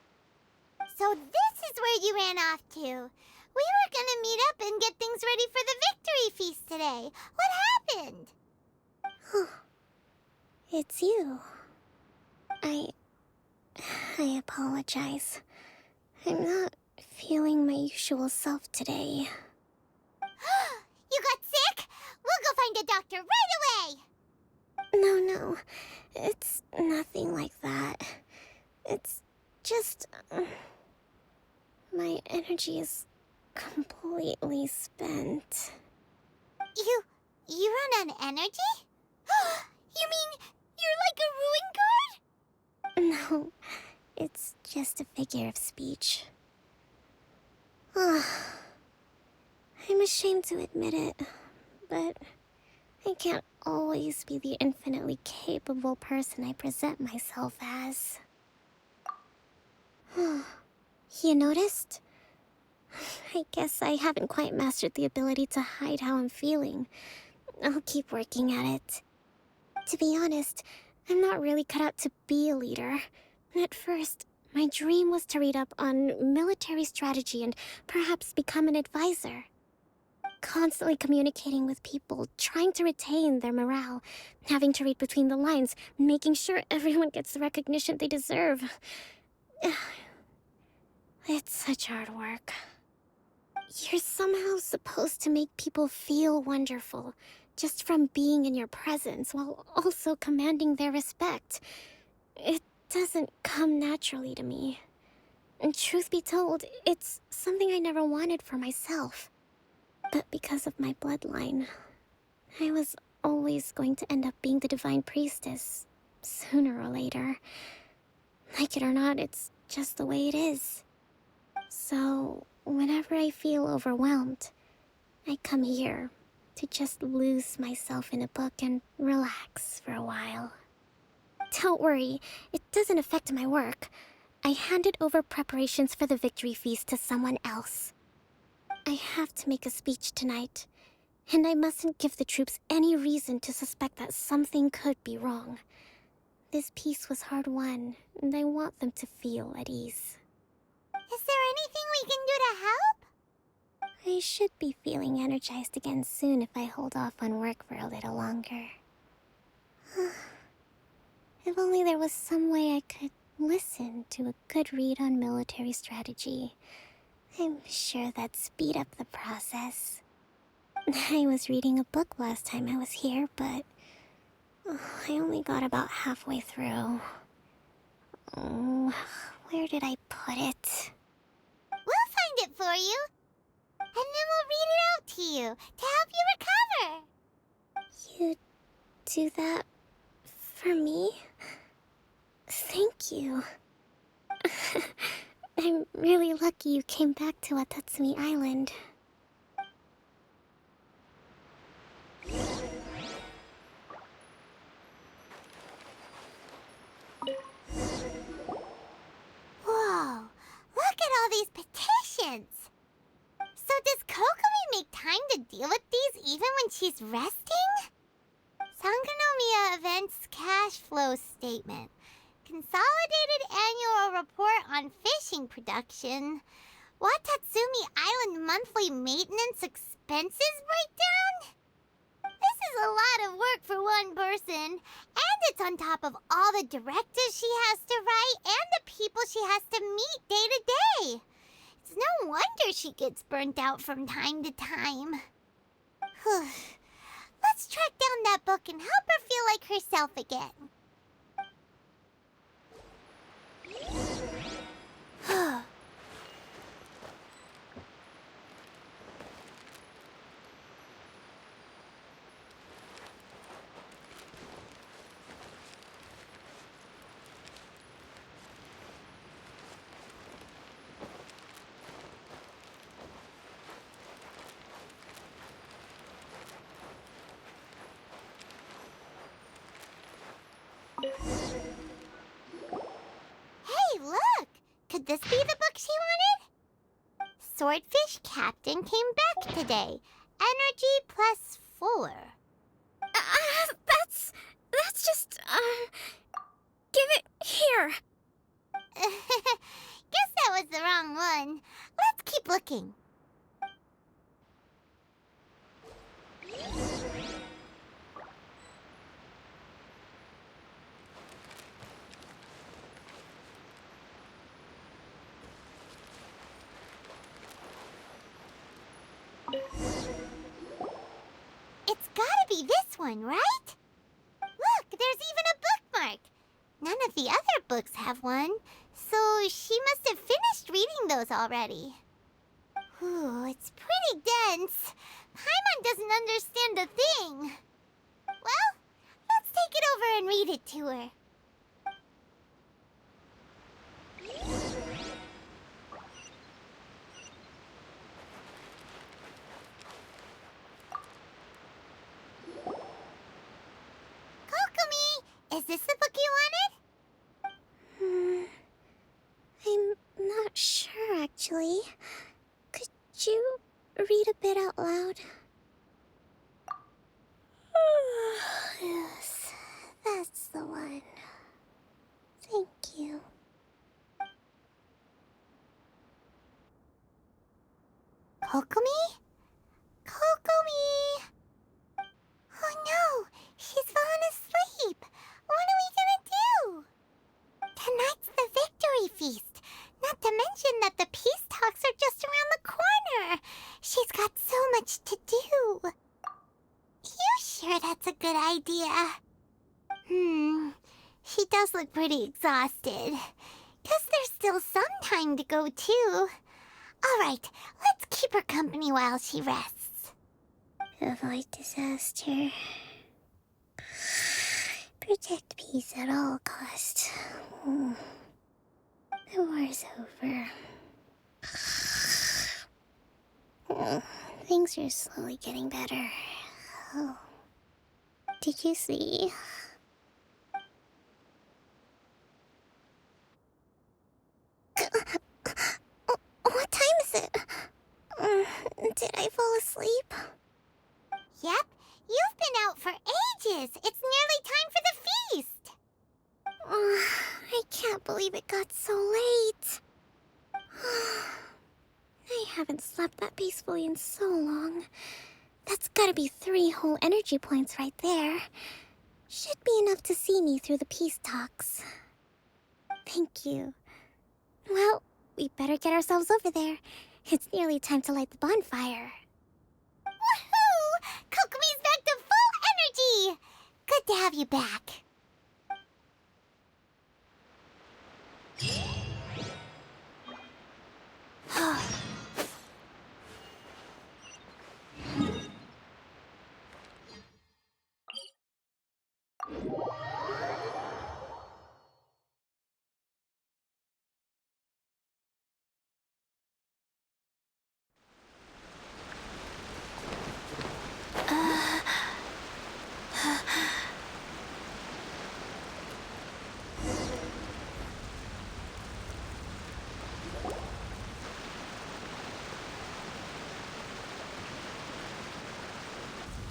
So this is where you ran off to. We were gonna meet up and get things ready for the victory feast today. What happened? It's you. I apologize. I'm not feeling my usual self today. You got sick? We'll go find a doctor right away! No. It's nothing like that. It's just... my energy is completely spent. You run on energy? You mean you're like a ruin guard? No, it's just a figure of speech. I'm ashamed to admit it, but I can't always be the infinitely capable person I present myself as. You noticed? I guess I haven't quite mastered the ability to hide how I'm feeling. I'll keep working at it. To be honest, I'm not really cut out to be a leader. At first, my dream was to read up on military strategy and perhaps become an advisor. Constantly communicating with people, trying to retain their morale, having to read between the lines, making sure everyone gets the recognition they deserve. It's such hard work. You're somehow supposed to make people feel wonderful, just from being in your presence, while also commanding their respect. It doesn't come naturally to me. And truth be told, it's something I never wanted for myself. But because of my bloodline, I was always going to end up being the divine priestess, sooner or later. Like it or not, it's just the way it is. So, whenever I feel overwhelmed, I come here to just lose myself in a book and relax for a while. Don't worry, it doesn't affect my work. I handed over preparations for the victory feast to someone else. I have to make a speech tonight, and I mustn't give the troops any reason to suspect that something could be wrong. This peace was hard-won, and I want them to feel at ease. Is there anything we can do to help? I should be feeling energized again soon if I hold off on work for a little longer. If only there was some way I could listen to a good read on military strategy. I'm sure that'd speed up the process. I was reading a book last time I was here, but I only got about halfway through. Where did I put it? We'll find it for you. And then we'll read it out to you to help you recover. You do that for me? Thank you. I'm really lucky you came back to Watatsumi Island. Whoa, look at all these petitions. So does Kokomi make time to deal with these even when she's resting? Sangonomiya Events Cash Flow Statement. Consolidated Annual Report on Fishing Production. Watatsumi Island Monthly Maintenance Expenses Breakdown? This is a lot of work for one person. And it's on top of all the directives she has to write and the people she has to meet day to day. It's no wonder she gets burnt out from time to time. Let's track down that book and help her feel like herself again. swordfish captain came back today. Energy +4. That's just, give it here. Guess that was the wrong one. Let's keep looking. It's gotta be this one, right? Look, there's even a bookmark. None of the other books have one, so she must have finished reading those already. Ooh, it's pretty dense. Paimon doesn't understand a thing. Well, let's take it over and read it to her. Kokomi, is this the book you wanted? I'm not sure, actually. Could you read a bit out loud? Yes, that's the one. Thank you. Kokomi? Kokomi! Oh no, she's fallen asleep. What are we gonna do? Tonight's the victory feast. Not to mention that the peace talks are just around the corner. She's got so much to do. You sure that's a good idea? She does look pretty exhausted. Guess there's still some time to go, too. All right, let's keep her company while she rests. Avoid disaster. Protect peace at all costs. The war's over. Things are slowly getting better. Oh. Did you see? What time is it? Did I fall asleep? Yep, you've been out for ages. It's nearly time for the feast. I can't believe it got so late. I haven't slept that peacefully in so long. That's gotta be 3 whole energy points right there. Should be enough to see me through the peace talks. Thank you. Well, we better get ourselves over there. It's nearly time to light the bonfire. Woohoo! Kokomi's back to full energy! Good to have you back.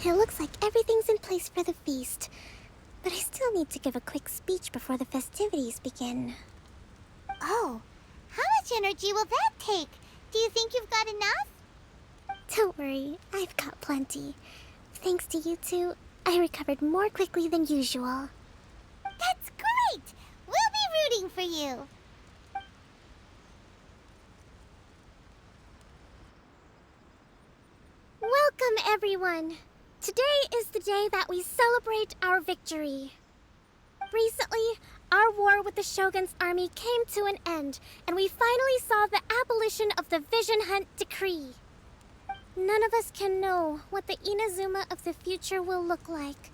It looks like everything's in place for the feast. But I still need to give a quick speech before the festivities begin. Oh, how much energy will that take? Do you think you've got enough? Don't worry, I've got plenty. Thanks to you two, I recovered more quickly than usual. That's great! We'll be rooting for you. Welcome, everyone! Today is the day that we celebrate our victory. Recently, our war with the Shogun's army came to an end, and we finally saw the abolition of the Vision Hunt Decree. None of us can know what the Inazuma of the future will look like.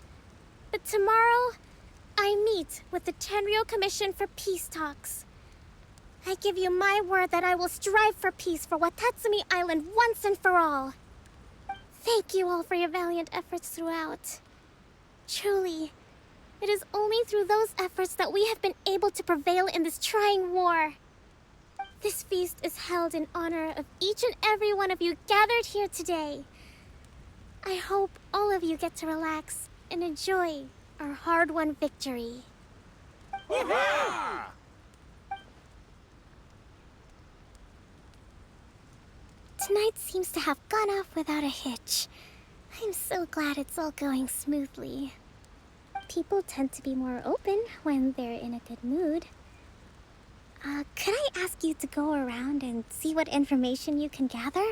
But tomorrow, I meet with the Tenryou Commission for Peace Talks. I give you my word that I will strive for peace for Watatsumi Island once and for all. Thank you all for your valiant efforts throughout. Truly, it is only through those efforts that we have been able to prevail in this trying war. This feast is held in honor of each and every one of you gathered here today. I hope all of you get to relax and enjoy our hard-won victory. Tonight seems to have gone off without a hitch. I'm so glad it's all going smoothly. People tend to be more open when they're in a good mood. Could I ask you to go around and see what information you can gather?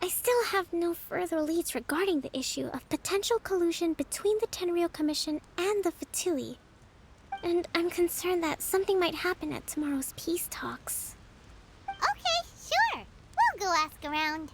I still have no further leads regarding the issue of potential collusion between the Tenryou Commission and the Fatui. And I'm concerned that something might happen at tomorrow's peace talks. Okay, sure. We'll go ask around.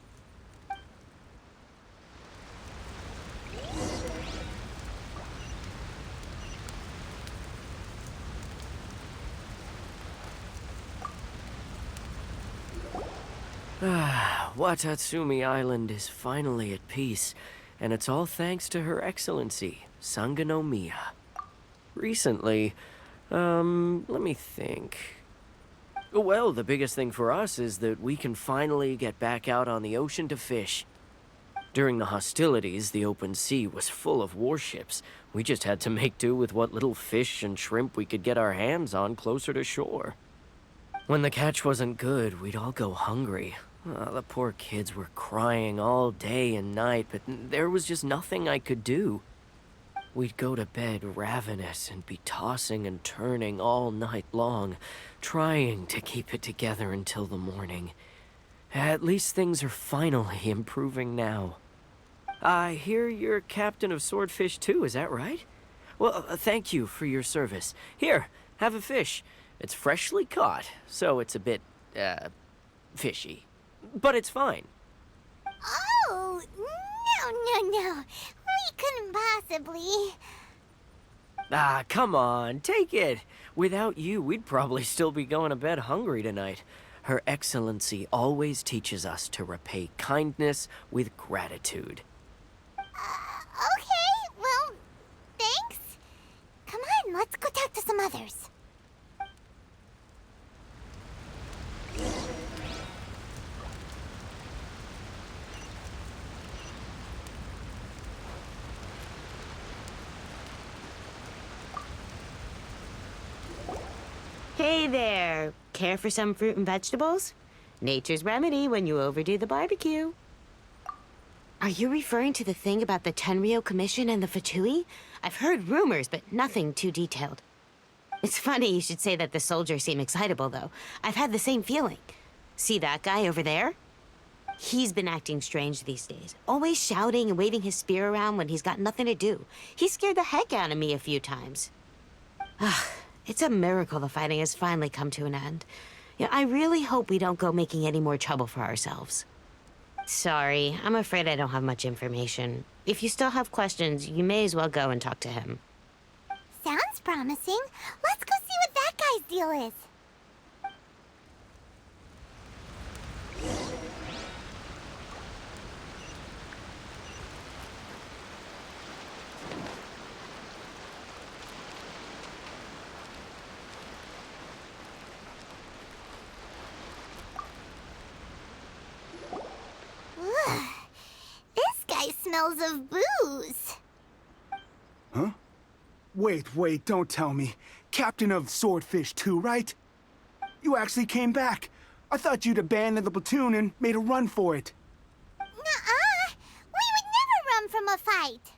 Watatsumi Island is finally at peace, and it's all thanks to Her Excellency, Sangonomiya. Recently, let me think. Well, the biggest thing for us is that we can finally get back out on the ocean to fish. During the hostilities, the open sea was full of warships. We just had to make do with what little fish and shrimp we could get our hands on closer to shore. When the catch wasn't good, we'd all go hungry. The poor kids were crying all day and night, but there was just nothing I could do. We'd go to bed ravenous and be tossing and turning all night long, trying to keep it together until the morning. At least things are finally improving now. I hear you're captain of Swordfish too, is that right? Well, thank you for your service. Here, have a fish. It's freshly caught, so it's a bit, fishy. But it's fine. Oh, no. We couldn't possibly. Ah, come on, take it. Without you, we'd probably still be going to bed hungry tonight. Her Excellency always teaches us to repay kindness with gratitude. Okay, well, thanks. Come on, let's go talk to some others. Hey there! Care for some fruit and vegetables? Nature's remedy when you overdo the barbecue. Are you referring to the thing about the Tenryou Commission and the Fatui? I've heard rumors, but nothing too detailed. It's funny you should say that the soldiers seem excitable, though. I've had the same feeling. See that guy over there? He's been acting strange these days. Always shouting and waving his spear around when he's got nothing to do. He scared the heck out of me a few times. It's a miracle the fighting has finally come to an end. Yeah, I really hope we don't go making any more trouble for ourselves. Sorry, I'm afraid I don't have much information. If you still have questions, you may as well go and talk to him. Sounds promising. Let's go see what that guy's deal is. This guy smells of booze. Huh? Wait, don't tell me. Captain of Swordfish too, right? You actually came back. I thought you'd abandoned the platoon and made a run for it. Nuh-uh. We would never run from a fight.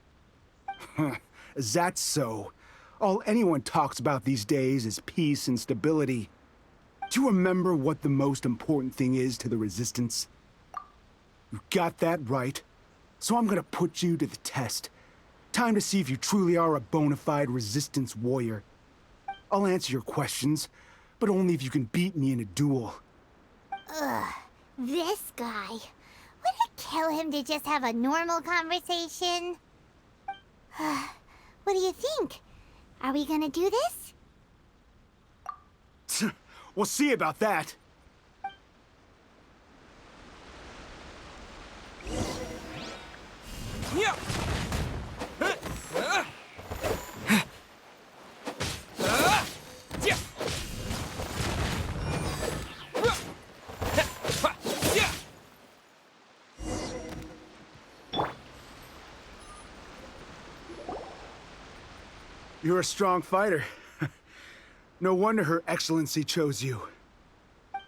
Is that so? All anyone talks about these days is peace and stability. Do you remember what the most important thing is to the Resistance? You got that right. So I'm gonna put you to the test. Time to see if you truly are a bona fide Resistance warrior. I'll answer your questions, but only if you can beat me in a duel. Ugh, this guy. Would it kill him to just have a normal conversation? What do you think? Are we gonna do this? We'll see about that. You're a strong fighter. No wonder Her Excellency chose you.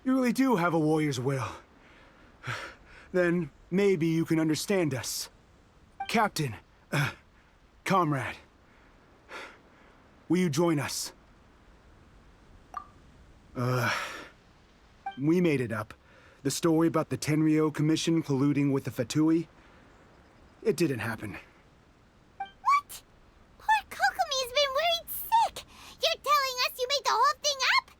You really do have a warrior's will. Then maybe you can understand us. Captain, comrade, will you join us? We made it up. The story about the Tenryou Commission colluding with the Fatui, it didn't happen. What? Poor Kokomi's been worried sick. You're telling us you made the whole thing up?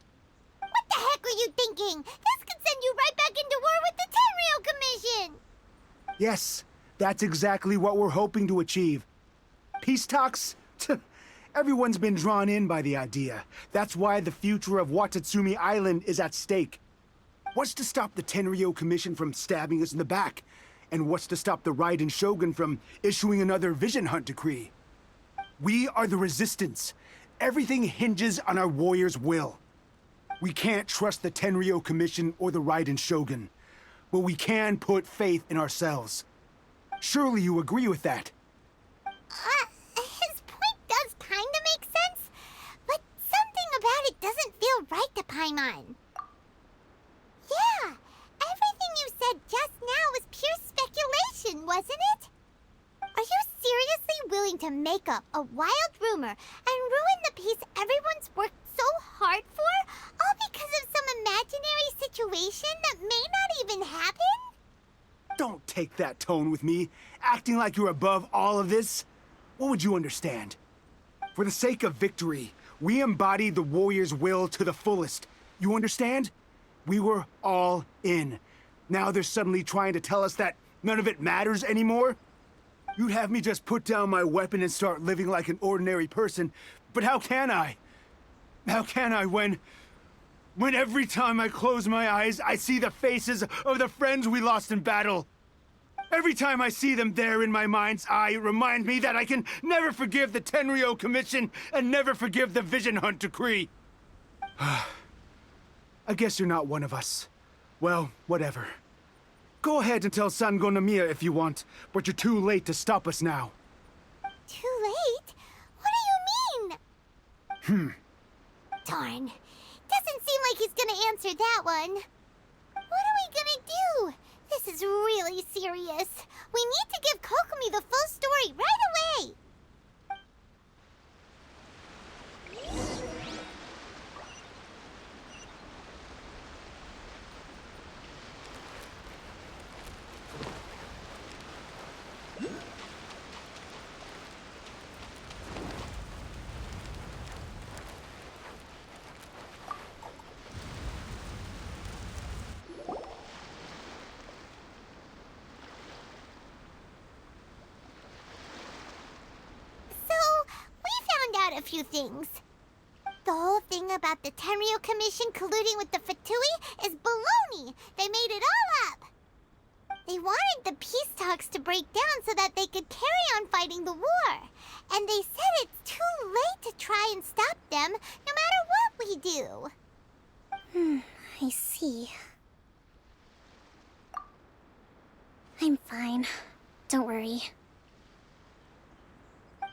What the heck were you thinking? This could send you right back into war with the Tenryou Commission. Yes, that's exactly what we're hoping to achieve. Peace talks? Everyone's been drawn in by the idea. That's why the future of Watatsumi Island is at stake. What's to stop the Tenryou Commission from stabbing us in the back? And what's to stop the Raiden Shogun from issuing another Vision Hunt decree? We are the Resistance. Everything hinges on our warrior's will. We can't trust the Tenryou Commission or the Raiden Shogun, but we can put faith in ourselves. Surely you agree with that? His point does kinda make sense, but something about it doesn't feel right to Paimon. Yeah, everything you said just now was pure speculation, wasn't it? Are you seriously willing to make up a wild rumor and ruin the peace everyone's worked so hard for, all because of some imaginary situation that may not even happen? Don't take that tone with me, acting like you're above all of this. What would you understand? For the sake of victory, we embodied the warrior's will to the fullest. You understand? We were all in. Now they're suddenly trying to tell us that none of it matters anymore? You'd have me just put down my weapon and start living like an ordinary person, but how can I? How can I when every time I close my eyes, I see the faces of the friends we lost in battle? Every time I see them there in my mind's eye, it reminds me that I can never forgive the Tenryou Commission and never forgive the Vision Hunt decree. I guess you're not one of us. Well, whatever. Go ahead and tell Sangonomiya if you want, but you're too late to stop us now. Too late? What do you mean? Darn. Doesn't seem like he's gonna answer that one. What are we gonna do? This is really serious. We need to give Kokomi the full story right away. A few things. The whole thing about the Tenryou Commission colluding with the Fatui is baloney. They made it all up. They wanted the peace talks to break down so that they could carry on fighting the war. And they said it's too late to try and stop them, no matter what we do. I see. I'm fine. Don't worry.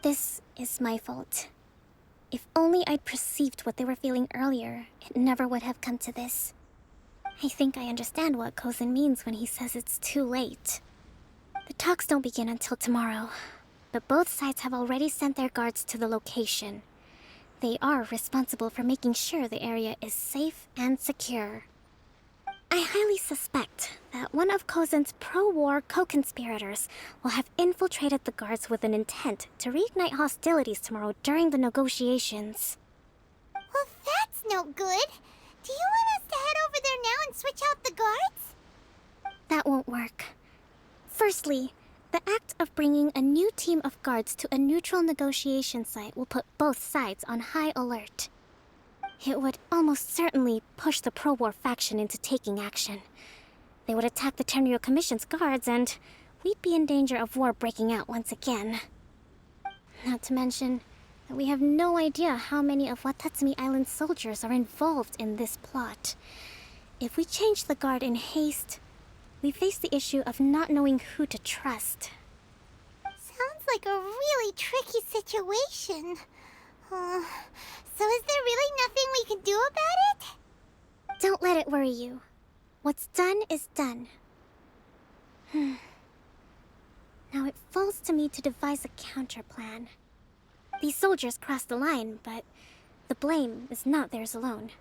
This is my fault. If only I'd perceived what they were feeling earlier, it never would have come to this. I think I understand what Kozin means when he says it's too late. The talks don't begin until tomorrow, but both sides have already sent their guards to the location. They are responsible for making sure the area is safe and secure. I highly suspect that one of Kozin's pro-war co-conspirators will have infiltrated the guards with an intent to reignite hostilities tomorrow during the negotiations. Well, that's no good. Do you want us to head over there now and switch out the guards? That won't work. Firstly, the act of bringing a new team of guards to a neutral negotiation site will put both sides on high alert. It would almost certainly push the pro-war faction into taking action. They would attack the Tenryou Commission's guards, and we'd be in danger of war breaking out once again. Not to mention that we have no idea how many of Watatsumi Island's soldiers are involved in this plot. If we change the guard in haste, we face the issue of not knowing who to trust. Sounds like a really tricky situation. So is there really nothing we can do about it? Don't let it worry you. What's done is done. Now it falls to me to devise a counter plan. These soldiers crossed the line, but the blame is not theirs alone.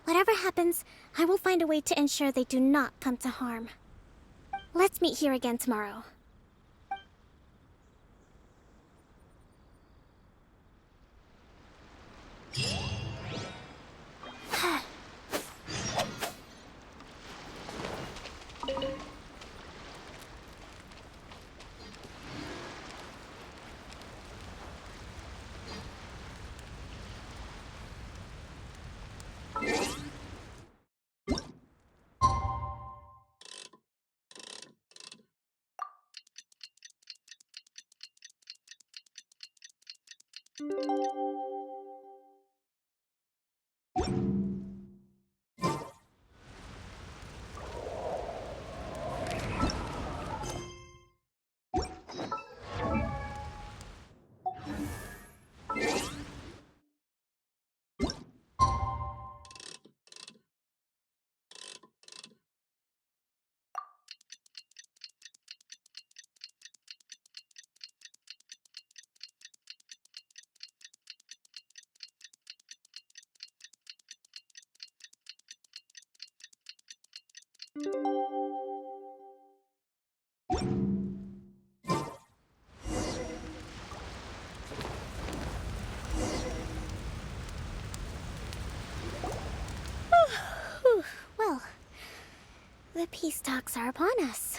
Whatever happens, I will find a way to ensure they do not come to harm. Let's meet here again tomorrow. Well, the peace talks are upon us.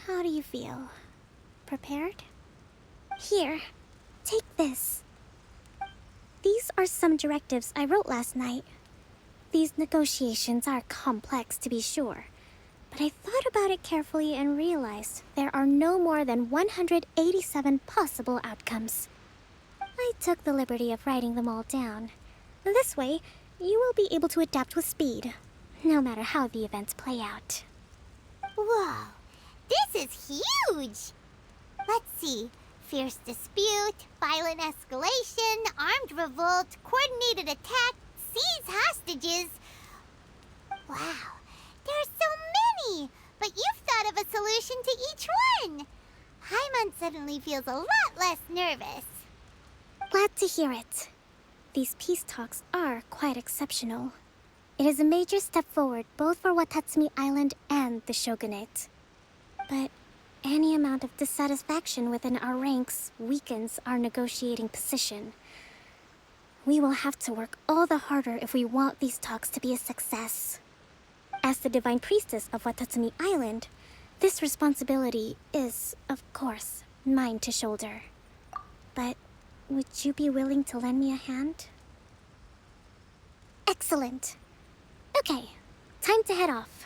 How do you feel? Prepared? Here, take this. These are some directives I wrote last night. These negotiations are complex, to be sure, but I thought about it carefully and realized there are no more than 187 possible outcomes. I took the liberty of writing them all down. This way, you will be able to adapt with speed, no matter how the events play out. Whoa, this is huge! Let's see. Fierce dispute, violent escalation, armed revolt, coordinated attack, seize hostages. Wow, there are so many! But you've thought of a solution to each one! Paimon suddenly feels a lot less nervous. Glad to hear it. These peace talks are quite exceptional. It is a major step forward both for Watatsumi Island and the Shogunate. But any amount of dissatisfaction within our ranks weakens our negotiating position. We will have to work all the harder if we want these talks to be a success. As the Divine Priestess of Watatsumi Island, this responsibility is, of course, mine to shoulder. But would you be willing to lend me a hand? Excellent. Okay, time to head off.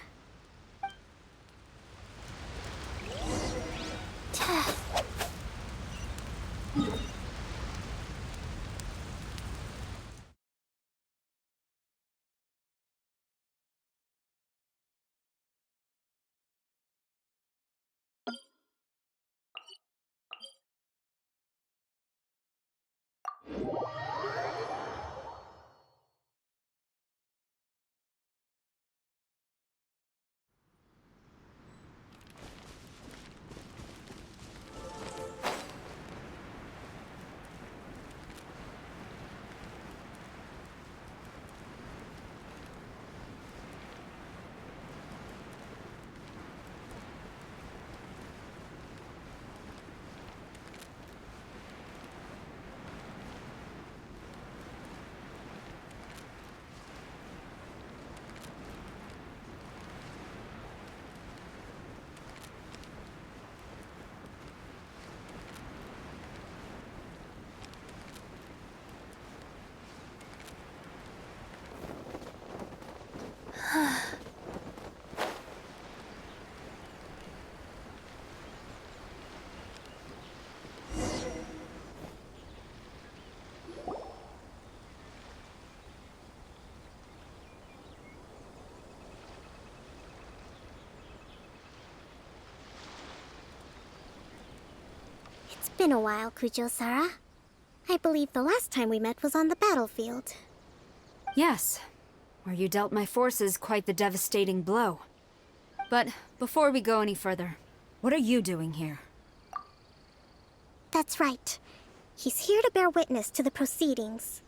It's been a while, Kujo-Sara. I believe the last time we met was on the battlefield. Yes, where you dealt my forces quite the devastating blow. But before we go any further, what are you doing here? That's right. He's here to bear witness to the proceedings.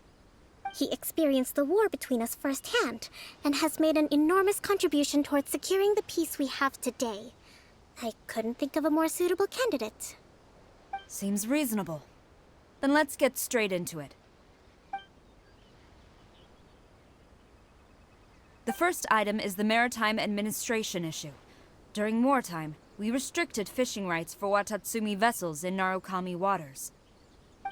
He experienced the war between us firsthand, and has made an enormous contribution towards securing the peace we have today. I couldn't think of a more suitable candidate. Seems reasonable. Then let's get straight into it. The first item is the Maritime Administration issue. During wartime, we restricted fishing rights for Watatsumi vessels in Narukami waters.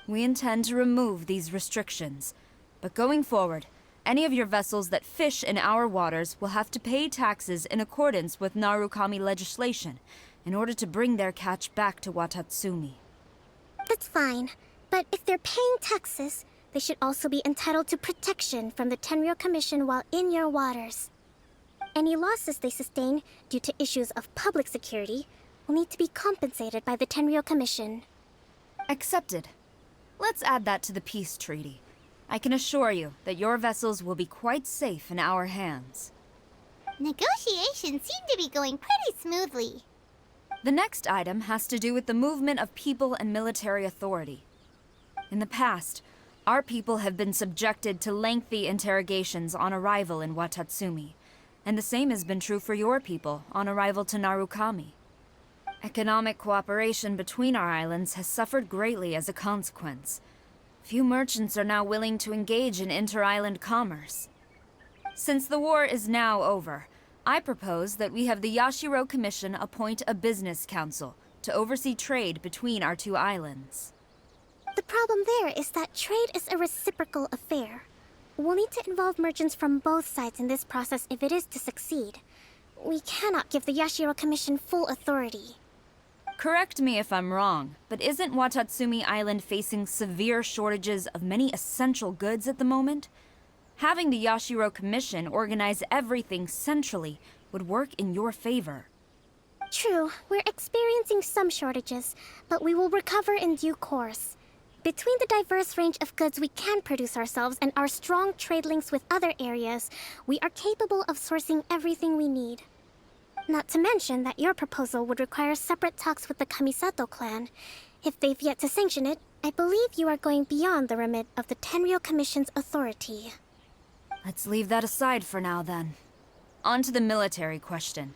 We intend to remove these restrictions, but going forward, any of your vessels that fish in our waters will have to pay taxes in accordance with Narukami legislation in order to bring their catch back to Watatsumi. That's fine, but if they're paying taxes, they should also be entitled to protection from the Tenryou Commission while in your waters. Any losses they sustain due to issues of public security will need to be compensated by the Tenryou Commission. Accepted. Let's add that to the peace treaty. I can assure you that your vessels will be quite safe in our hands. Negotiations seem to be going pretty smoothly. The next item has to do with the movement of people and military authority. In the past, our people have been subjected to lengthy interrogations on arrival in Watatsumi, and the same has been true for your people on arrival to Narukami. Economic cooperation between our islands has suffered greatly as a consequence. Few merchants are now willing to engage in inter-island commerce. Since the war is now over, I propose that we have the Yashiro Commission appoint a business council to oversee trade between our two islands. The problem there is that trade is a reciprocal affair. We'll need to involve merchants from both sides in this process if it is to succeed. We cannot give the Yashiro Commission full authority. Correct me if I'm wrong, but isn't Watatsumi Island facing severe shortages of many essential goods at the moment? Having the Yashiro Commission organize everything centrally would work in your favor. True, we're experiencing some shortages, but we will recover in due course. Between the diverse range of goods we can produce ourselves and our strong trade links with other areas, we are capable of sourcing everything we need. Not to mention that your proposal would require separate talks with the Kamisato clan. If they've yet to sanction it, I believe you are going beyond the remit of the Tenryou Commission's authority. Let's leave that aside for now, then. On to the military question.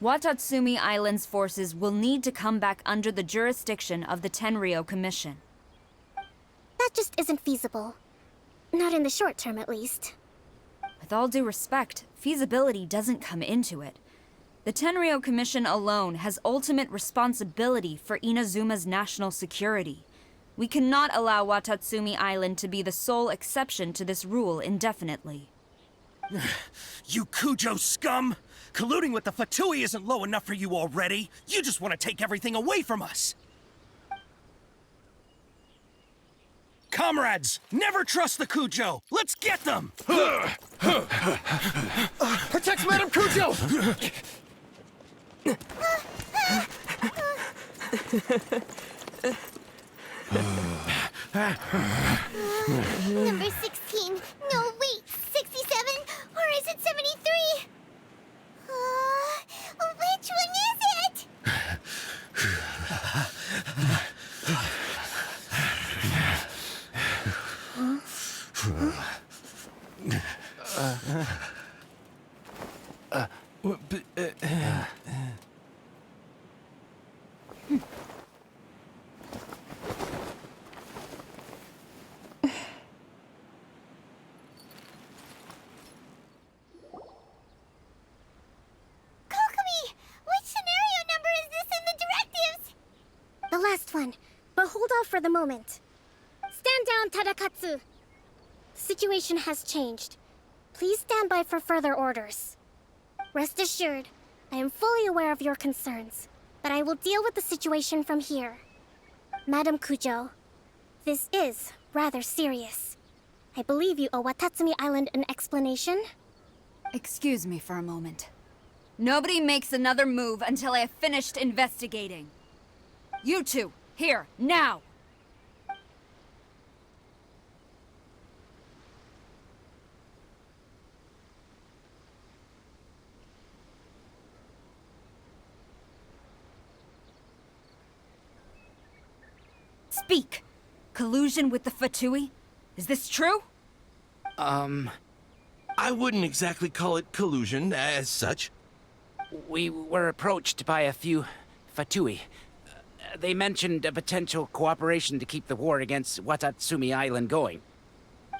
Watatsumi Island's forces will need to come back under the jurisdiction of the Tenryou Commission. That just isn't feasible. Not in the short term, at least. With all due respect, feasibility doesn't come into it. The Tenryou Commission alone has ultimate responsibility for Inazuma's national security. We cannot allow Watatsumi Island to be the sole exception to this rule indefinitely. You Kujo scum! Colluding with the Fatui isn't low enough for you already. You just want to take everything away from us. Comrades, never trust the Kujo. Let's get them! Protect Madame Kujo! Number 16. No, wait. 67? Or is it 73? Which one is it? The last one, but hold off for the moment. Stand down, Tadakatsu. The situation has changed. Please stand by for further orders. Rest assured, I am fully aware of your concerns, but I will deal with the situation from here. Madam Kujo, this is rather serious. I believe you owe Watatsumi Island an explanation. Excuse me for a moment. Nobody makes another move until I have finished investigating. You two, here, now! speak! Collusion with the Fatui? Is this true? I wouldn't exactly call it collusion as such. We were approached by a few Fatui. They mentioned a potential cooperation to keep the war against Watatsumi Island going.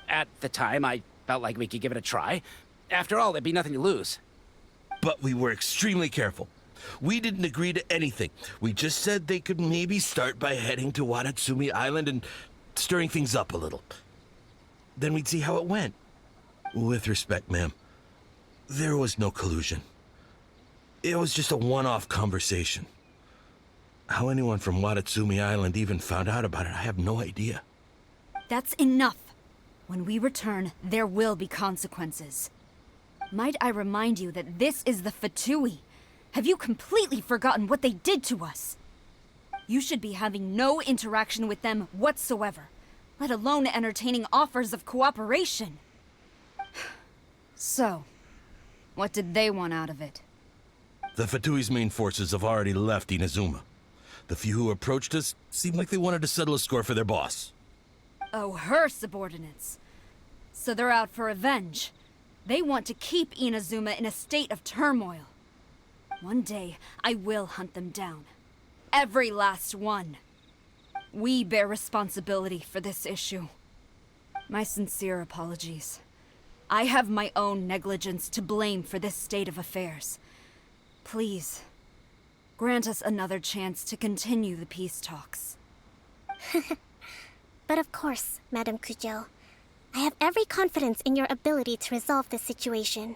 At the time, I felt like we could give it a try. After all, there'd be nothing to lose. But we were extremely careful. We didn't agree to anything. We just said they could maybe start by heading to Watatsumi Island and stirring things up a little. Then we'd see how it went. With respect, ma'am, there was no collusion. It was just a one-off conversation. How anyone from Watatsumi Island even found out about it, I have no idea. That's enough. When we return, there will be consequences. Might I remind you that this is the Fatui? Have you completely forgotten what they did to us? You should be having no interaction with them whatsoever, let alone entertaining offers of cooperation. So, what did they want out of it? The Fatui's main forces have already left Inazuma. The few who approached us seemed like they wanted to settle a score for their boss. Oh, her subordinates. So they're out for revenge. They want to keep Inazuma in a state of turmoil. One day, I will hunt them down. Every last one. We bear responsibility for this issue. My sincere apologies. I have my own negligence to blame for this state of affairs. Please, grant us another chance to continue the peace talks. But of course, Madame Kujo. I have every confidence in your ability to resolve this situation.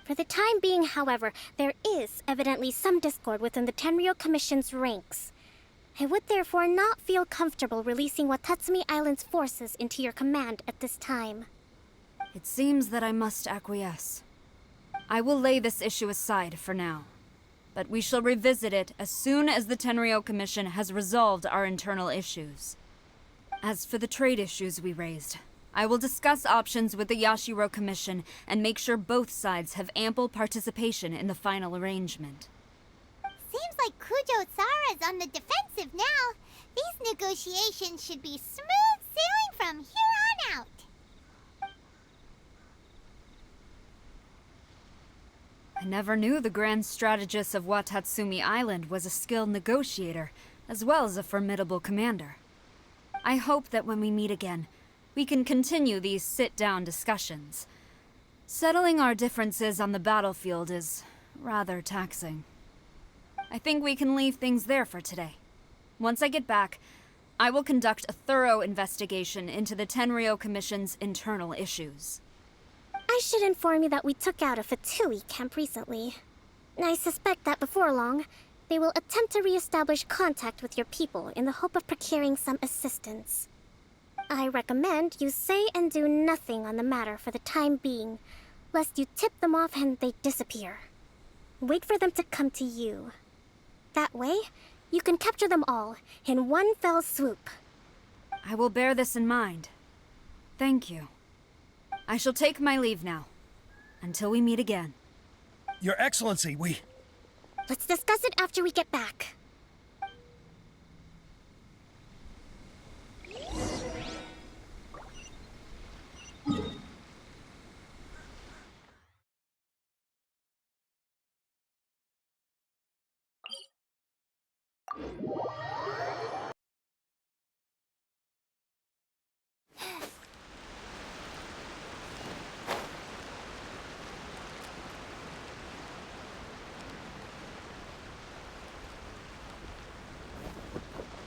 For the time being, however, there is evidently some discord within the Tenryou Commission's ranks. I would therefore not feel comfortable releasing Watatsumi Island's forces into your command at this time. It seems that I must acquiesce. I will lay this issue aside for now, but we shall revisit it as soon as the Tenryou Commission has resolved our internal issues. As for the trade issues we raised, I will discuss options with the Yashiro Commission and make sure both sides have ample participation in the final arrangement. Seems like Kujo-Sara's on the defensive now. These negotiations should be smooth sailing from here on out. I never knew the grand strategist of Watatsumi Island was a skilled negotiator, as well as a formidable commander. I hope that when we meet again, we can continue these sit-down discussions. Settling our differences on the battlefield is rather taxing. I think we can leave things there for today. Once I get back, I will conduct a thorough investigation into the Tenryou Commission's internal issues. I should inform you that we took out a Fatui camp recently. I suspect that before long, they will attempt to re-establish contact with your people in the hope of procuring some assistance. I recommend you say and do nothing on the matter for the time being, lest you tip them off and they disappear. Wait for them to come to you. That way, you can capture them all in one fell swoop. I will bear this in mind. Thank you. I shall take my leave now. Until we meet again. Your Excellency, Let's discuss it after we get back.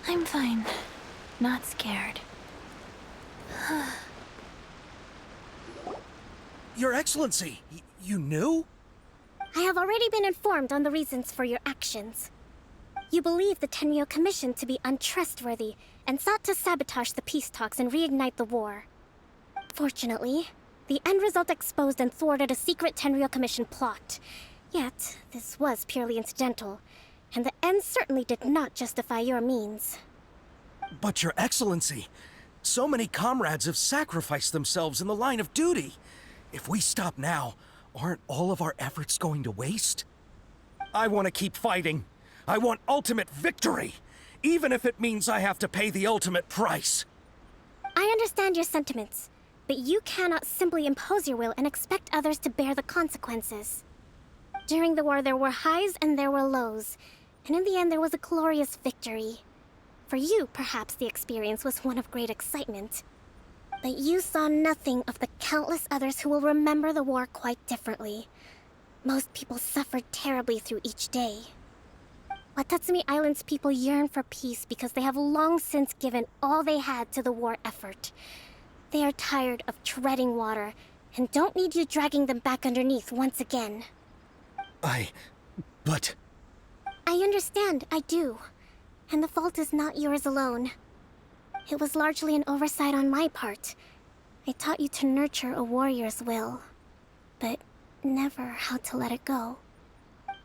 I'm fine. Not scared. Your Excellency, you knew? I have already been informed on the reasons for your actions. You believe the Tenryou Commission to be untrustworthy and sought to sabotage the peace talks and reignite the war. Fortunately, the end result exposed and thwarted a secret Tenryou Commission plot. Yet, this was purely incidental, and the end certainly did not justify your means. But Your Excellency, so many comrades have sacrificed themselves in the line of duty. If we stop now, aren't all of our efforts going to waste? I want to keep fighting. I want ultimate victory. even if it means I have to pay the ultimate price. I understand your sentiments, but you cannot simply impose your will and expect others to bear the consequences. During the war, there were highs and there were lows, and in the end, there was a glorious victory. For you, perhaps the experience was one of great excitement. But you saw nothing of the countless others who will remember the war quite differently. Most people suffered terribly through each day. Watatsumi Island's people yearn for peace because they have long since given all they had to the war effort. They are tired of treading water and don't need you dragging them back underneath once again. But... I understand, I do. And the fault is not yours alone. It was largely an oversight on my part. I taught you to nurture a warrior's will, but never how to let it go.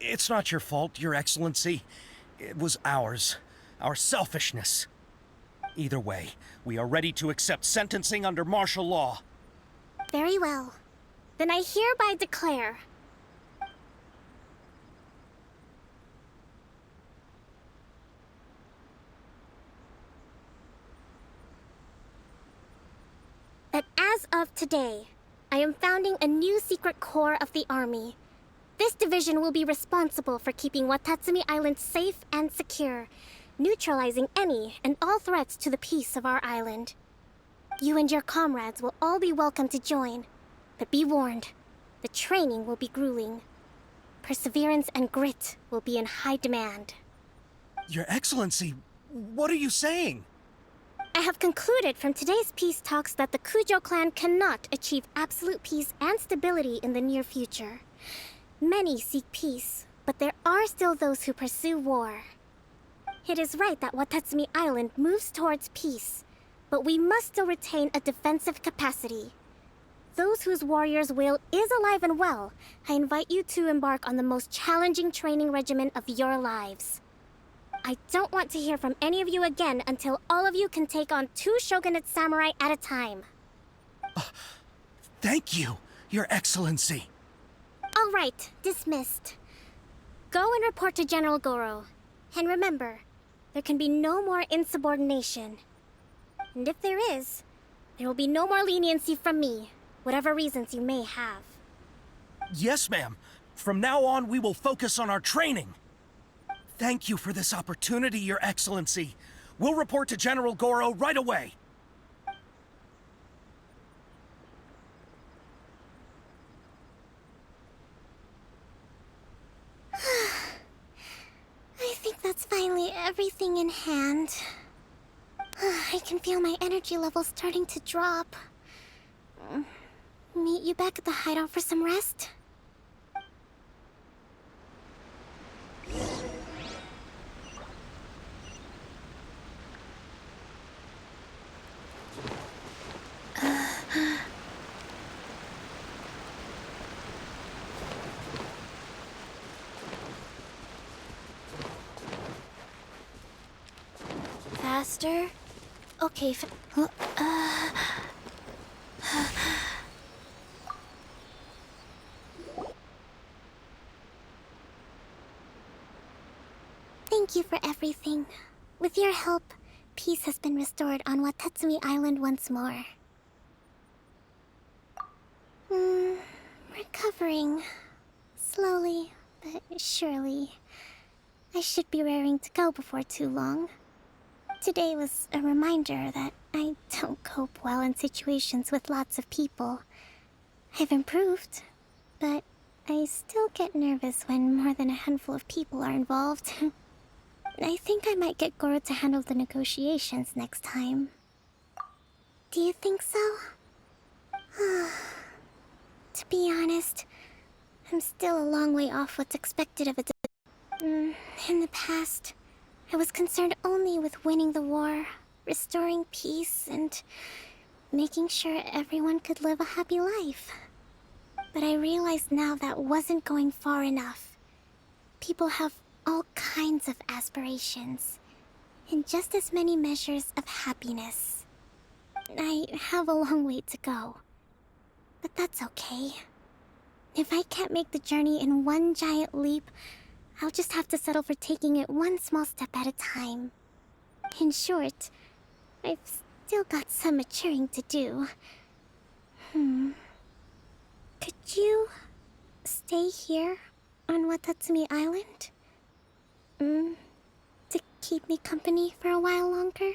It's not your fault, Your Excellency. It was ours. Our selfishness. Either way, we are ready to accept sentencing under martial law. Very well. Then I hereby declare... that as of today, I am founding a new secret corps of the army. This division will be responsible for keeping Watatsumi Island safe and secure, neutralizing any and all threats to the peace of our island. You and your comrades will all be welcome to join, but be warned, the training will be grueling. Perseverance and grit will be in high demand. Your Excellency, what are you saying? I have concluded from today's peace talks that the Kujo clan cannot achieve absolute peace and stability in the near future. Many seek peace, but there are still those who pursue war. It is right that Watatsumi Island moves towards peace, but we must still retain a defensive capacity. Those whose warrior's will is alive and well, I invite you to embark on the most challenging training regimen of your lives. I don't want to hear from any of you again until all of you can take on 2 shogunate samurai at a time. Thank you, Your Excellency. All right, dismissed. Go and report to General Goro. And remember, there can be no more insubordination. And if there is, there will be no more leniency from me, whatever reasons you may have. Yes, ma'am. From now on, we will focus on our training. Thank you for this opportunity, Your Excellency. We'll report to General Goro right away. I think that's finally everything in hand. I can feel my energy levels starting to drop. Meet you back at the hideout for some rest? Faster? Okay, Thank you for everything. With your help, peace has been restored on Watatsumi Island once more. Recovering. Slowly, but surely. I should be raring to go before too long. Today was a reminder that I don't cope well in situations with lots of people. I've improved, but I still get nervous when more than a handful of people are involved. I think I might get Goro to handle the negotiations next time. Do you think so? To be honest, I'm still a long way off what's expected of a in the past, I was concerned only with winning the war, restoring peace, and making sure everyone could live a happy life. But I realize now that wasn't going far enough. People have all kinds of aspirations, and just as many measures of happiness. I have a long way to go, but that's okay. If I can't make the journey in one giant leap, I'll just have to settle for taking it one small step at a time. In short, I've still got some maturing to do. Could you stay here on Watatsumi Island? To keep me company for a while longer?